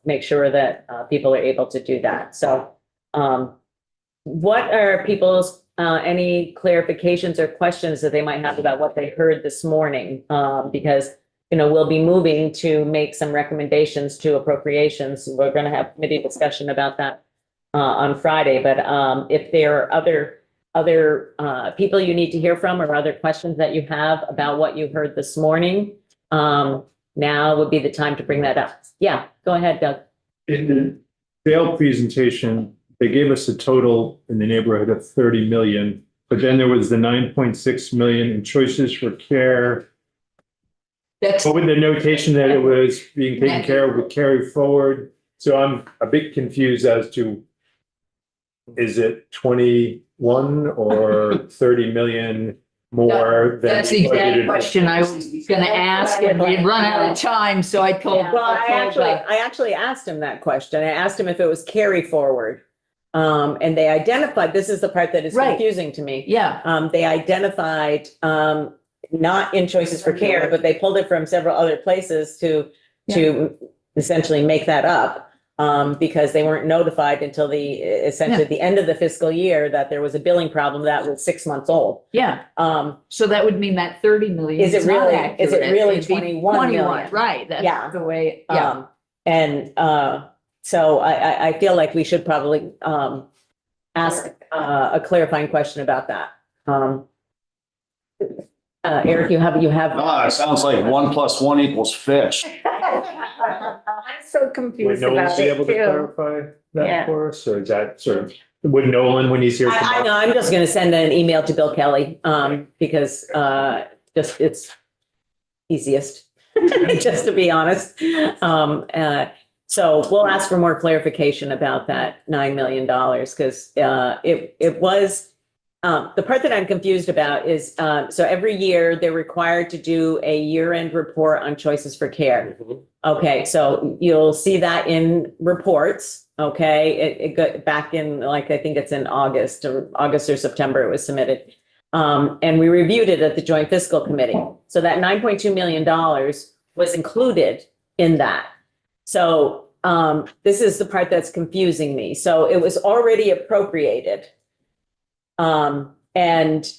make sure that people are able to do that. So what are people's any clarifications or questions that they might have about what they heard this morning? Because we'll be moving to make some recommendations to appropriations. We're going to have committee discussion about that on Friday. But if there are other people you need to hear from, or other questions that you have about what you heard this morning, now would be the time to bring that up. Yeah, go ahead, Doug. In the Dale presentation, they gave us a total in the neighborhood of 30 million, but then there was the 9.6 million in choices for care. But with the notation that it was being taken care of would carry forward. So I'm a bit confused as to, is it 21 or 30 million more than? That's the exact budgeted? question I was gonna ask, and we'd run out of time, so I told. Well, I actually asked him that question. I asked him if it was carry forward. And they identified, this is the part that is confusing to me. Yeah. They identified, not in choices for care, but they pulled it from several other places to essentially make that up. Because they weren't notified until essentially the end of the fiscal year that there was a billing problem that was 6 months old. Yeah. So that would mean that 30 million. Is it not really accurate. 21 million? Right. That's the way. Yeah. And so I feel like we should probably ask a clarifying question about that. Eric, you have. It sounds like 1 + 1 = fish. I'm so Would confused Nolan about be it able to too. clarify that Yeah. for us, or is that sort of, would Nolan, when he's here I tomorrow? know, I'm just gonna send an email to Bill Kelly, because, just, it's easiest, just to be honest. So we'll ask for more clarification about that $9 million, because, it was, the part that I'm confused about is, so every year they're required to do a year-end report on choices for care. Okay, so you'll see that in reports, okay? It got back in, like, I think it's in August or September it was submitted. And we reviewed it at the Joint Fiscal Committee. So that $9.2 million was included in that. So this is the part that's confusing me. So it was already appropriated. And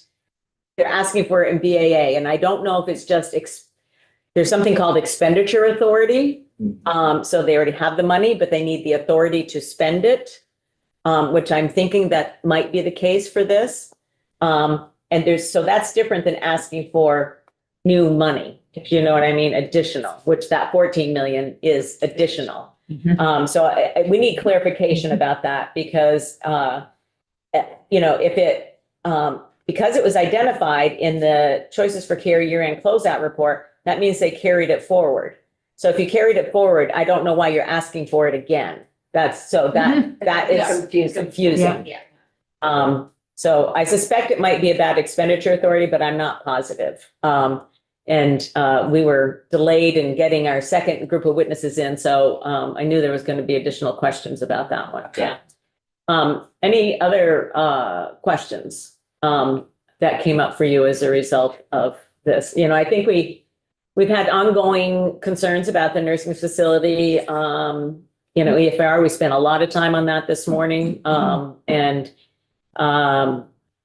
they're asking for it in BAA, and I don't know if it's just, there's something called expenditure authority. So they already have the money, but they need the authority to spend it, which I'm thinking that might be the case for this. And so that's different than asking for new money, if you know what I mean, additional, which that 14 million is additional. So we need clarification about that, because, if it, because it was identified in the Choices for Care year-end closeout report, that means they carried it forward. So if you carried it forward, I don't know why you're asking for it again. That is confusing. Yeah. So I suspect it might be about expenditure authority, but I'm not positive. And we were delayed in getting our second group of witnesses in, so I knew there was going to be additional questions about that one. Yeah. Any other questions that came up for you as a result of this? I think we've had ongoing concerns about the nursing facility. EFR, we spent a lot of time on that this morning. And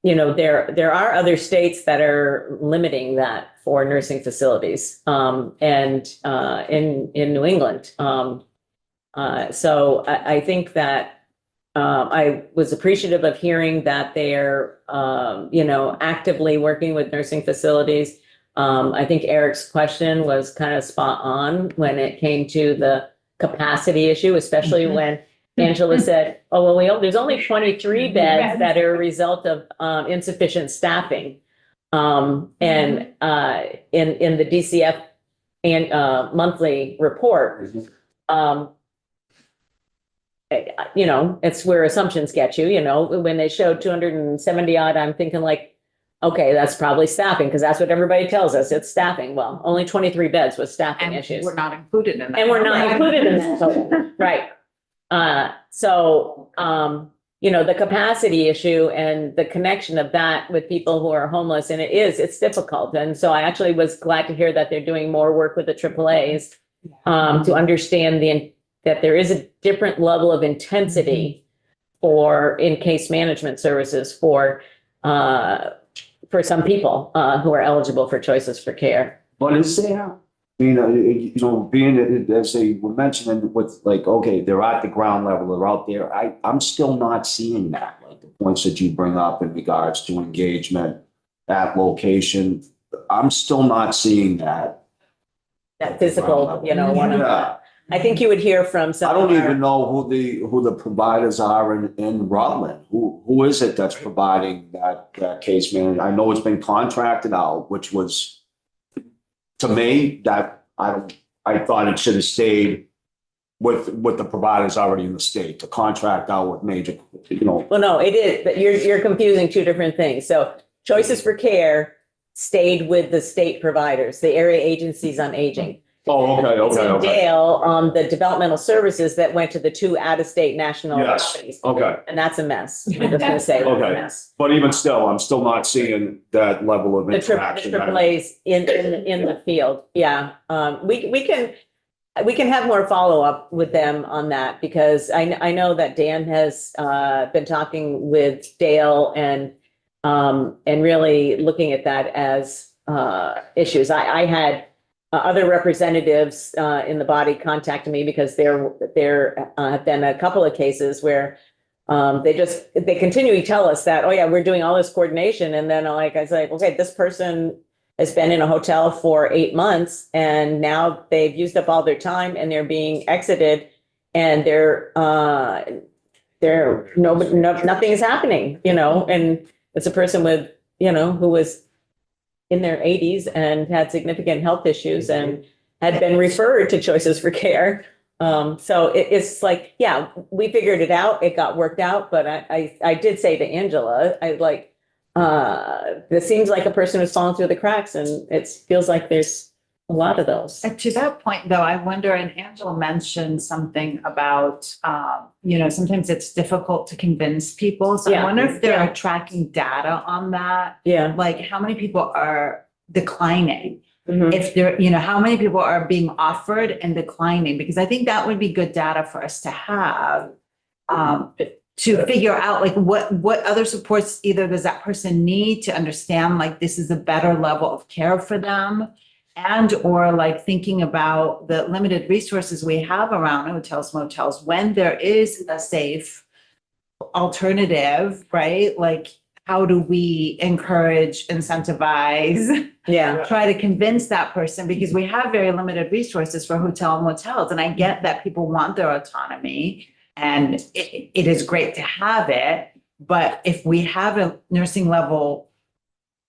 there are other states that are limiting that for nursing facilities, and in New England. So I think that I was appreciative of hearing that they're, actively working with nursing facilities. I think Eric's question was kind of spot on when it came to the capacity issue, especially when Angela said, oh, well, there's only 23 beds that are a result of insufficient staffing. And in the DCF and monthly report, it's where assumptions get you, when they showed 270 odd, I'm thinking like, okay, that's probably staffing, because that's what everybody tells us, it's staffing. Well, only 23 beds with staffing issues. We're not included in that. And we're not included in that total, right? So, the capacity issue and the connection of that with people who are homeless, and it's difficult. And so I actually was glad to hear that they're doing more work with the AAAs to understand that there is a different level of intensity for in-case management services for some people who are eligible for Choices for Care. But is there, being as they were mentioning with like, okay, they're at the ground level, they're out there. I'm still not seeing that, like the points that you bring up in regards to engagement at location. I'm still not seeing that. That physical, one of Yeah. I think you would hear from some. I don't even know who the providers are in Rutland. Who is it that's providing that case management? I know it's been contracted out, which was, to me, that I thought it should have stayed with the providers already in the state to contract out with major, Well, no, it is, but you're confusing two different things. So Choices for Care stayed with the state providers, the area agencies on aging. Oh, okay. Dale, the developmental services that went to the two out-of-state national companies. Okay. And that's a mess. I'm just gonna say that's a Okay. mess. But even still, I'm still not seeing that level of The interaction. AAAs in the field, yeah. We can have more follow-up with them on that, because I know that Dan has been talking with Dale and really looking at that as issues. I had other representatives in the body contacted me because there have been a couple of cases where They continually tell us that, oh yeah, we're doing all this coordination. And then like, I was like, okay, this person has been in a hotel for 8 months and now they've used up all their time and they're being exited and nothing is happening, and it's a person with, who was in their 80s and had significant health issues and had been referred to Choices for Care. So it's like, yeah, we figured it out. It got worked out. But I did say to Angela, this seems like a person who's fallen through the cracks, and it feels like there's a lot of those. And to that point, though, I wonder, and Angela mentioned something about, sometimes it's difficult to convince people. So I Yeah. wonder if they're Yeah. tracking data on that. Yeah. Like how many people are declining? Mhm. If they're, how many people are being offered and declining? Because I think that would be good data for us to have. To figure out like what other supports either does that person need to understand like this is a better level of care for them, and or like thinking about the limited resources we have around hotels, motels, when there is a safe alternative, right? Like how do we encourage, incentivize, Yeah. try to convince that person, because we have very limited resources for hotel and motels. And I get that people want their autonomy and it is great to have it. But if we have a nursing level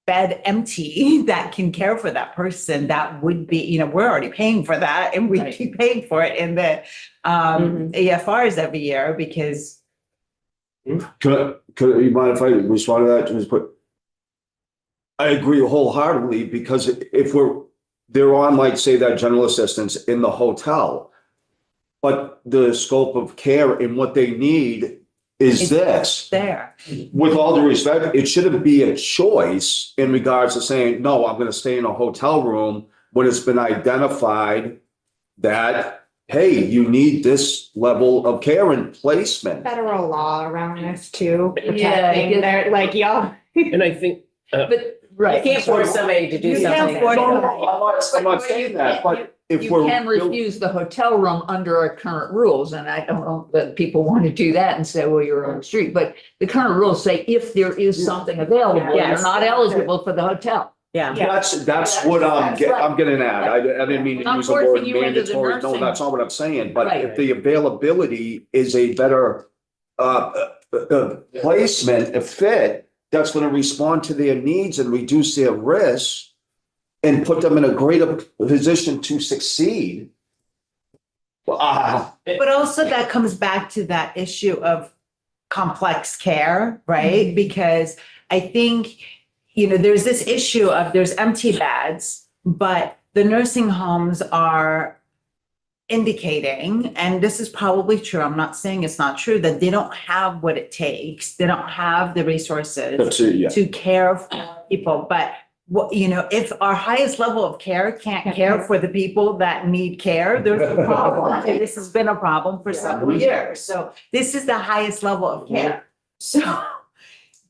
bed empty that can care for that person, that would be, we're already paying for that and we Right. keep paying for it in the AFRs every year because Could you mind if I respond to that? Just put, I agree wholeheartedly because if they're on like, say that general assistance in the hotel, but the scope of care and what they need is it's this. there. With all due respect, it shouldn't be a choice in regards to saying, no, I'm going to stay in a hotel room when it's been identified that, hey, you need this level of care and placement. Federal law around this too, Yeah, protecting their, like, y'all. And I think, But Right. you can't force somebody to do You can't something. force No, them. I'm not saying that, but if You we're. can refuse the hotel room under our current rules, and I don't know that people want to do that and say, well, you're on the street, but the current rules say if there is something available, Yes. you're not eligible for the hotel. Yeah. That's what I'm getting at. I didn't mean to Not use the word forcing you into the mandatory. No, nursing. that's not what I'm saying. But Right. if the availability is a better placement, a fit, that's going to respond to their needs and reduce their risks and put them in a greater position to succeed. But also that comes back to that issue of complex care, right? Because I think, there's this issue of there's empty beds, but the nursing homes are indicating, and this is probably true, I'm not saying it's not true, that they don't have what it takes. They don't have the resources That's it, yeah. to care for people. But if our highest level of care can't care for the people that need care, there's a problem. And this has been a problem for several years. So this is the highest level of care. So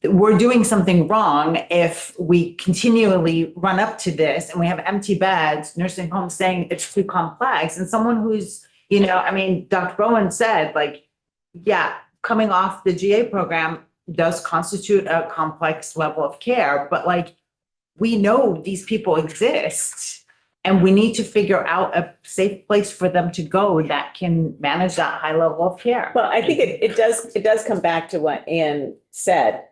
we're doing something wrong if we continually run up to this and we have empty beds, nursing homes saying it's too complex. And someone who's, Dr. Bowen said, coming off the GA program does constitute a complex level of care, but we know these people exist and we need to figure out a safe place for them to go that can manage that high level of care. Well, I think it does come back to what Ann said.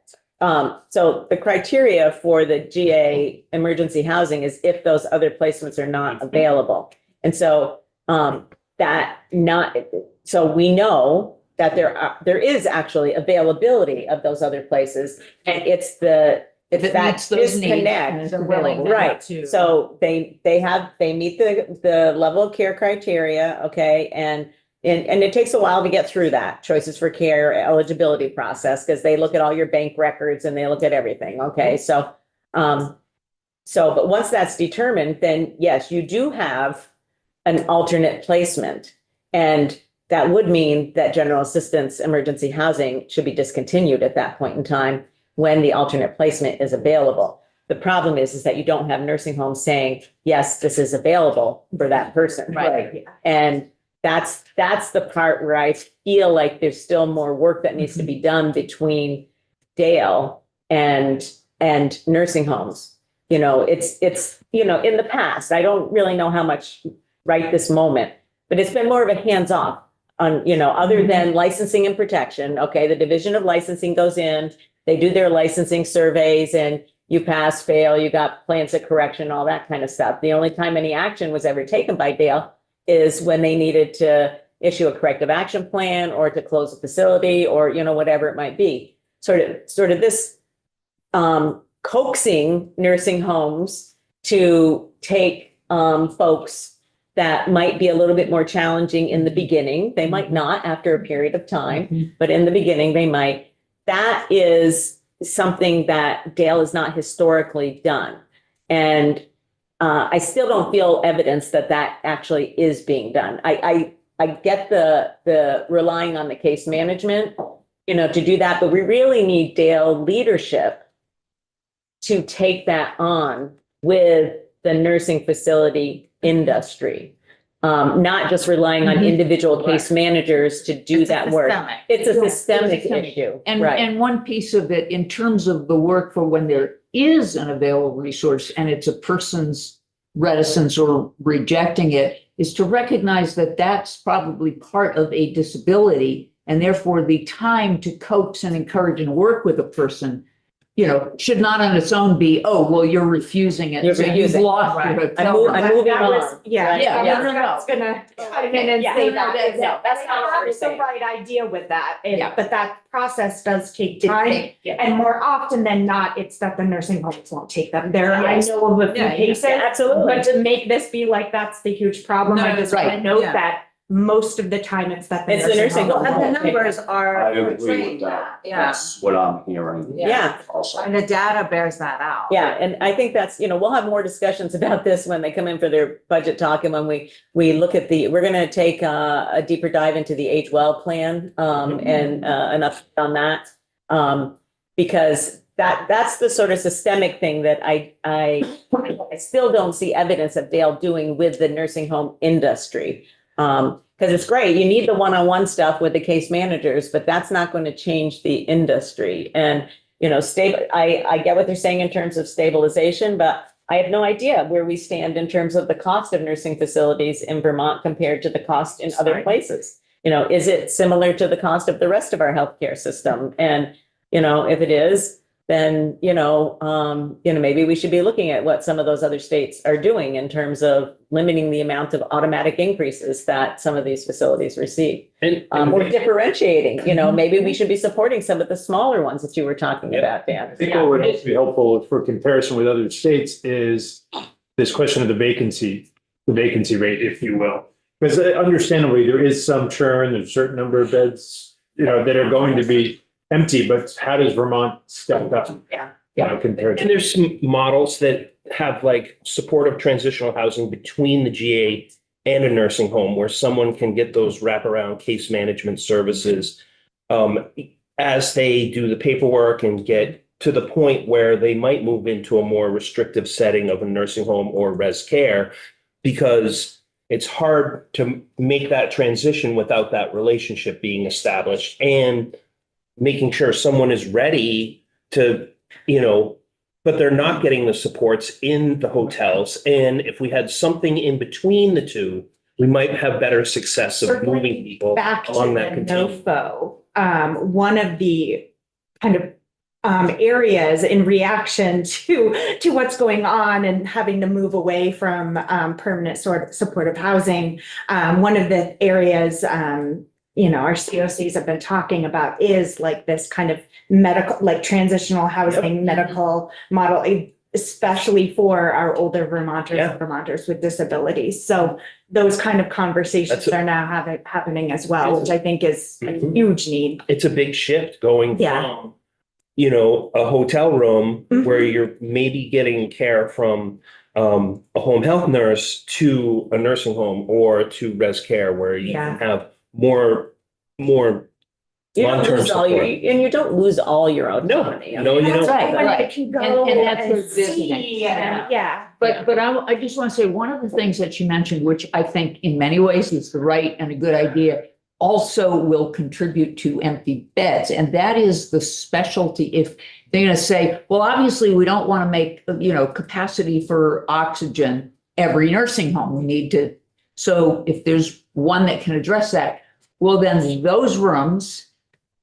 So the criteria for the GA emergency housing is if those other placements are not available. And so so we know that there is actually availability of those other places, and it's that meets those needs and disconnect, is available. right? to- So they meet the level of care criteria, okay, and it takes a while to get through that Choices for Care eligibility process because they look at all your bank records and they look at everything, okay? So but once that's determined, then yes, you do have an alternate placement, and that would mean that general assistance emergency housing should be discontinued at that point in time when the alternate placement is available. The problem is that you don't have nursing homes saying, yes, this is available for that person. Right. And that's the part where I feel like there's still more work that needs to be done between Dale and nursing homes. You know, it's, you know, in the past, I don't really know how much right this moment, but it's been more of a hands-off on, you know, other than licensing and protection. Okay, the Division of Licensing goes in, they do their licensing surveys, and you pass, fail, you got plans of correction, all that kind of stuff. The only time any action was ever taken by Dale is when they needed to issue a corrective action plan or to close a facility or, you know, whatever it might be. Sort of this coaxing nursing homes to take folks that might be a little bit more challenging in the beginning. They might not after a period of time, but in the beginning they might. That is something that Dale has not historically done. And I still don't feel evidence that that actually is being done. I get the relying on the case management, you know, to do that, but we really need Dale leadership to take that on with the nursing facility industry. Not just relying on individual case managers to do that work. It's a systemic issue. And one piece of it in terms of the work for when there is an available resource and it's a person's reticence or rejecting it is to recognize that that's probably part of a disability, and therefore the time to coax and encourage and work with a person, you know, should not on its own be, oh, well, you're refusing it. You're so refusing. you've lost Right. your I'm moving That was- on. Yeah, Right? yeah, Yeah. that's gonna come in and Yeah. say that. No, that's not what we're That's the saying. right idea with that, Yeah. but that process does take time. And more often than not, it's that the nursing homes won't take them. There, I Yes. know of a few Yeah, yeah. cases. Absolutely. But to make this be like, that's the huge problem, I No, just want to right, note yeah. that most of the time it's that. It's the nursing home. And the numbers are. I agree with portraying that. Yeah. That's what I'm hearing. Yeah. Also. And the data bears that out. Yeah, and I think that's, you know, we'll have more discussions about this when they come in for their budget talk and when we look at we're gonna take a deeper dive into the Age Well plan and enough on that. Because that's the sort of systemic thing that I still don't see evidence of Dale doing with the nursing home industry. Because it's great, you need the one-on-one stuff with the case managers, but that's not going to change the industry. And, you know, I get what they're saying in terms of stabilization, but I have no idea where we stand in terms of the cost of nursing facilities in Vermont compared to the cost in other places. You know, is it similar to the cost of the rest of our healthcare system? And, you know, if it is, then, maybe we should be looking at what some of those other states are doing in terms of limiting the amount of automatic increases that some of these facilities receive. Or differentiating, you know, maybe we should be supporting some of the smaller ones that you were talking about, Dan. I think what would also be helpful for comparison with other states is this question of the vacancy rate, if you will. Because understandably, there is some churn, there's a certain number of beds, you know, that are going to be empty, but how does Vermont step up? Yeah. Compared to. And there's some models that have like supportive transitional housing between the GA and a nursing home where someone can get those wraparound case management services as they do the paperwork and get to the point where they might move into a more restrictive setting of a nursing home or res care, because it's hard to make that transition without that relationship being established and making sure someone is ready to, you know, but they're not getting the supports in the hotels. And if we had something in between the two, we might have better success of moving people Back to along that the continuum. NOFO, one of the kind of areas in reaction to what's going on and having to move away from permanent supportive housing. One of the areas, our COCs have been talking about is like this kind of medical, like transitional housing, medical model, especially for our older Vermonters and Vermonters with disabilities. So those kind of conversations are now happening as well, which I think is a huge need. It's a big shift going from, you know, a hotel room where you're maybe getting care from a home health nurse to a nursing home or to res care where you can have more You don't long-term lose all support. and you don't lose all your autonomy. No, you don't. Right. And it can go And that's and what's visiting. see, and But I just want to say, one of the things that you mentioned, which I think in many ways is the right and a good idea, also will contribute to empty beds. And that is the specialty. If they're going to say, well, obviously we don't want to make, capacity for oxygen every nursing home. We need to. So if there's one that can address that, well, then those rooms,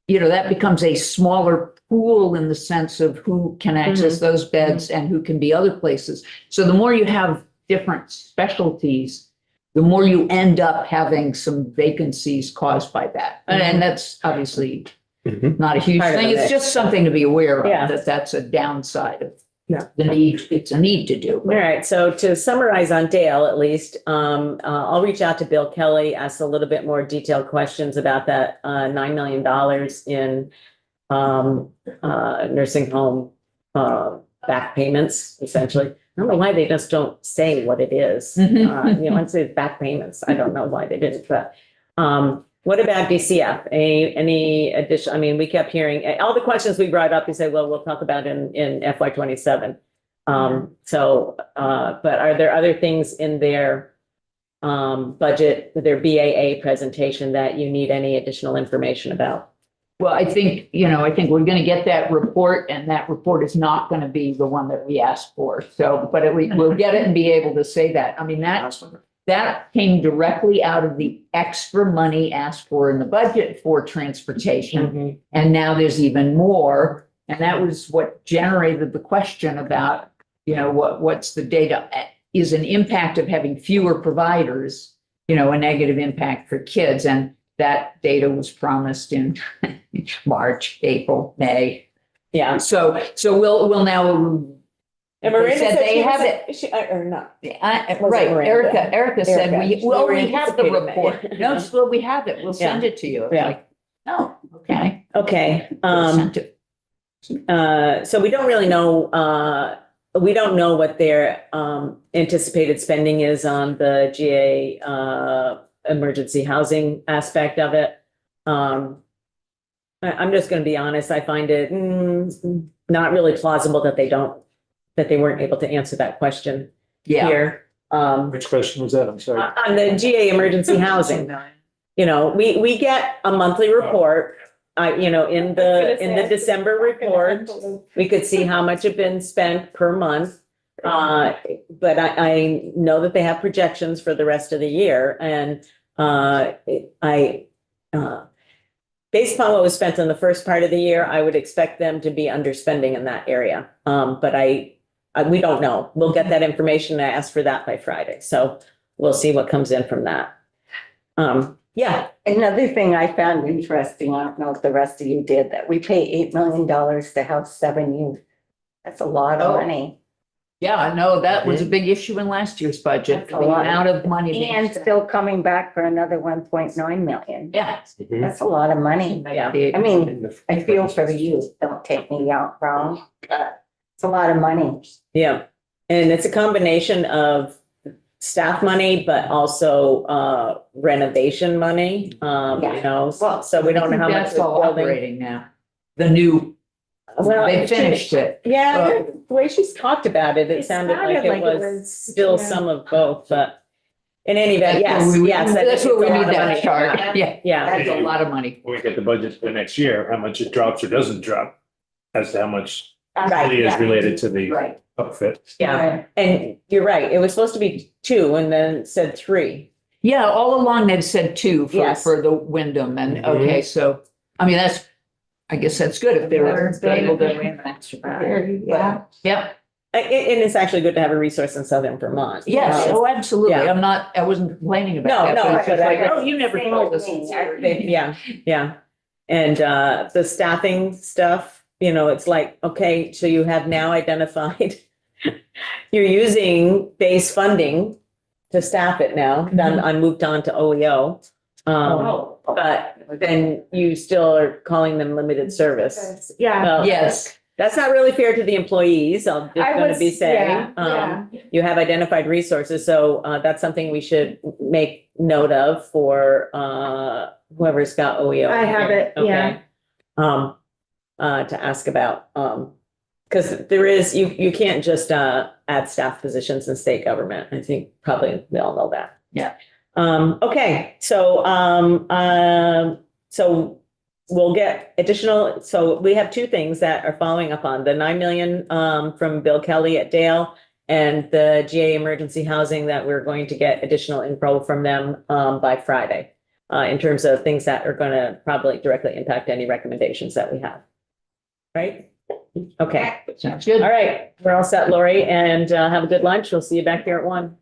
that becomes a smaller pool in the sense of who can access those beds and who can be other places. So the more you have different specialties, the more you end up having some vacancies caused by that. And that's obviously not a huge Part of thing. the It's mix. just something to be aware Yeah. of, that that's a downside of the need. It's a need to do. All right, so to summarize on Dale, at least, I'll reach out to Bill Kelly, ask a little bit more detailed questions about that $9 million in nursing home back payments, essentially. I don't know why they just don't say what it is. Once it's back payments, I don't know why they didn't, but what about DCF? Any addition? I mean, we kept hearing all the questions we brought up. You said, well, we'll talk about in FY 27. But are there other things in their budget, their BAA presentation, that you need any additional information about? Well, I think we're going to get that report, and that report is not going to be the one that we asked for. So, but we'll get it and be able to say that. I mean, that came directly out of the extra money asked for in the budget for transportation. And now there's even more. And that was what generated the question about, what's the data? Is an impact of having fewer providers, a negative impact for kids? And that data was promised in March, April, May. Yeah. So we'll now. And Miranda said said they she have was- it. or not. Right, Miranda? Erica said, Erica. we were have the anticipating that. report. No, it's, well, we have it. We'll send it to you. It's Yeah. like, oh, okay. Okay. Sent it. So we don't really know, we don't know what their anticipated spending is on the GA emergency housing aspect of it. I'm just going to be honest. I find it not really plausible that they weren't able to answer that question here. Which question was that? I'm sorry. On the GA emergency housing. We get a monthly report. In the December report, we could see how much had been spent per month. But I know that they have projections for the rest of the year, and based upon what was spent in the first part of the year, I would expect them to be underspending in that area. But we don't know. We'll get that information. I asked for that by Friday, so we'll see what comes in from that. Yeah. Another thing I found interesting, I don't know if the rest of you did, that we pay $8 million to house 7 youth. That's a lot of money. Yeah, I know that was a big issue in last year's budget, That's a the lot. amount of money. being And spent. still coming back for another 1.9 million. Yeah. That's a lot of money. Yeah. I mean, I feel for the youth, don't take me out wrong, but it's a lot of money. Yeah, and it's a combination of staff money, but also renovation money. So we don't know how much That's the all building. operating now. The new, Well, they finished it. Yeah, the way she's talked about it, it sounded like it was still some of both, but in any event, yes, yes. I That's think where we it's a need lot of that money. chart. Yeah, Yeah. that's a lot of money. When we get the budget for next year, how much it drops or doesn't drop as to how much Right, really is yeah. related to the Right. upfit. Yeah, and you're right. It was supposed to be 2 and then it said 3. Yeah, all along they've said 2 Yes. for the Wyndham, and okay, so, I mean, I guess that's good if they're able to. Yeah. Yep. And it's actually good to have a resource in Southern Vermont. Yes, oh, absolutely. Yeah. I wasn't complaining No, about that. no, but it's just but like, I- oh, you never told us. Yeah, yeah. And the staffing stuff, it's like, okay, so you have now identified, you're using base funding to staff it now. Then I moved on to OEO. But then you still are calling them limited service. Yeah. Well, Yes. That's not really fair to the employees. I'm just I going to was- be saying. yeah. You have identified resources, so that's something we should make note of for whoever's got OEO. I have it, yeah. Okay. To ask about. because there is, you can't just add staff positions in state government. I think probably we all know that. Yeah. Okay, so so we'll get additional, so we have two things that are following up on the 9 million from Bill Kelly at Dale and the GA emergency housing that we're going to get additional info from them by Friday in terms of things that are going to probably directly impact any recommendations that we have. Right? Okay. Sounds good. All right. We're all set, Lori, and have a good lunch. We'll see you back here at 1.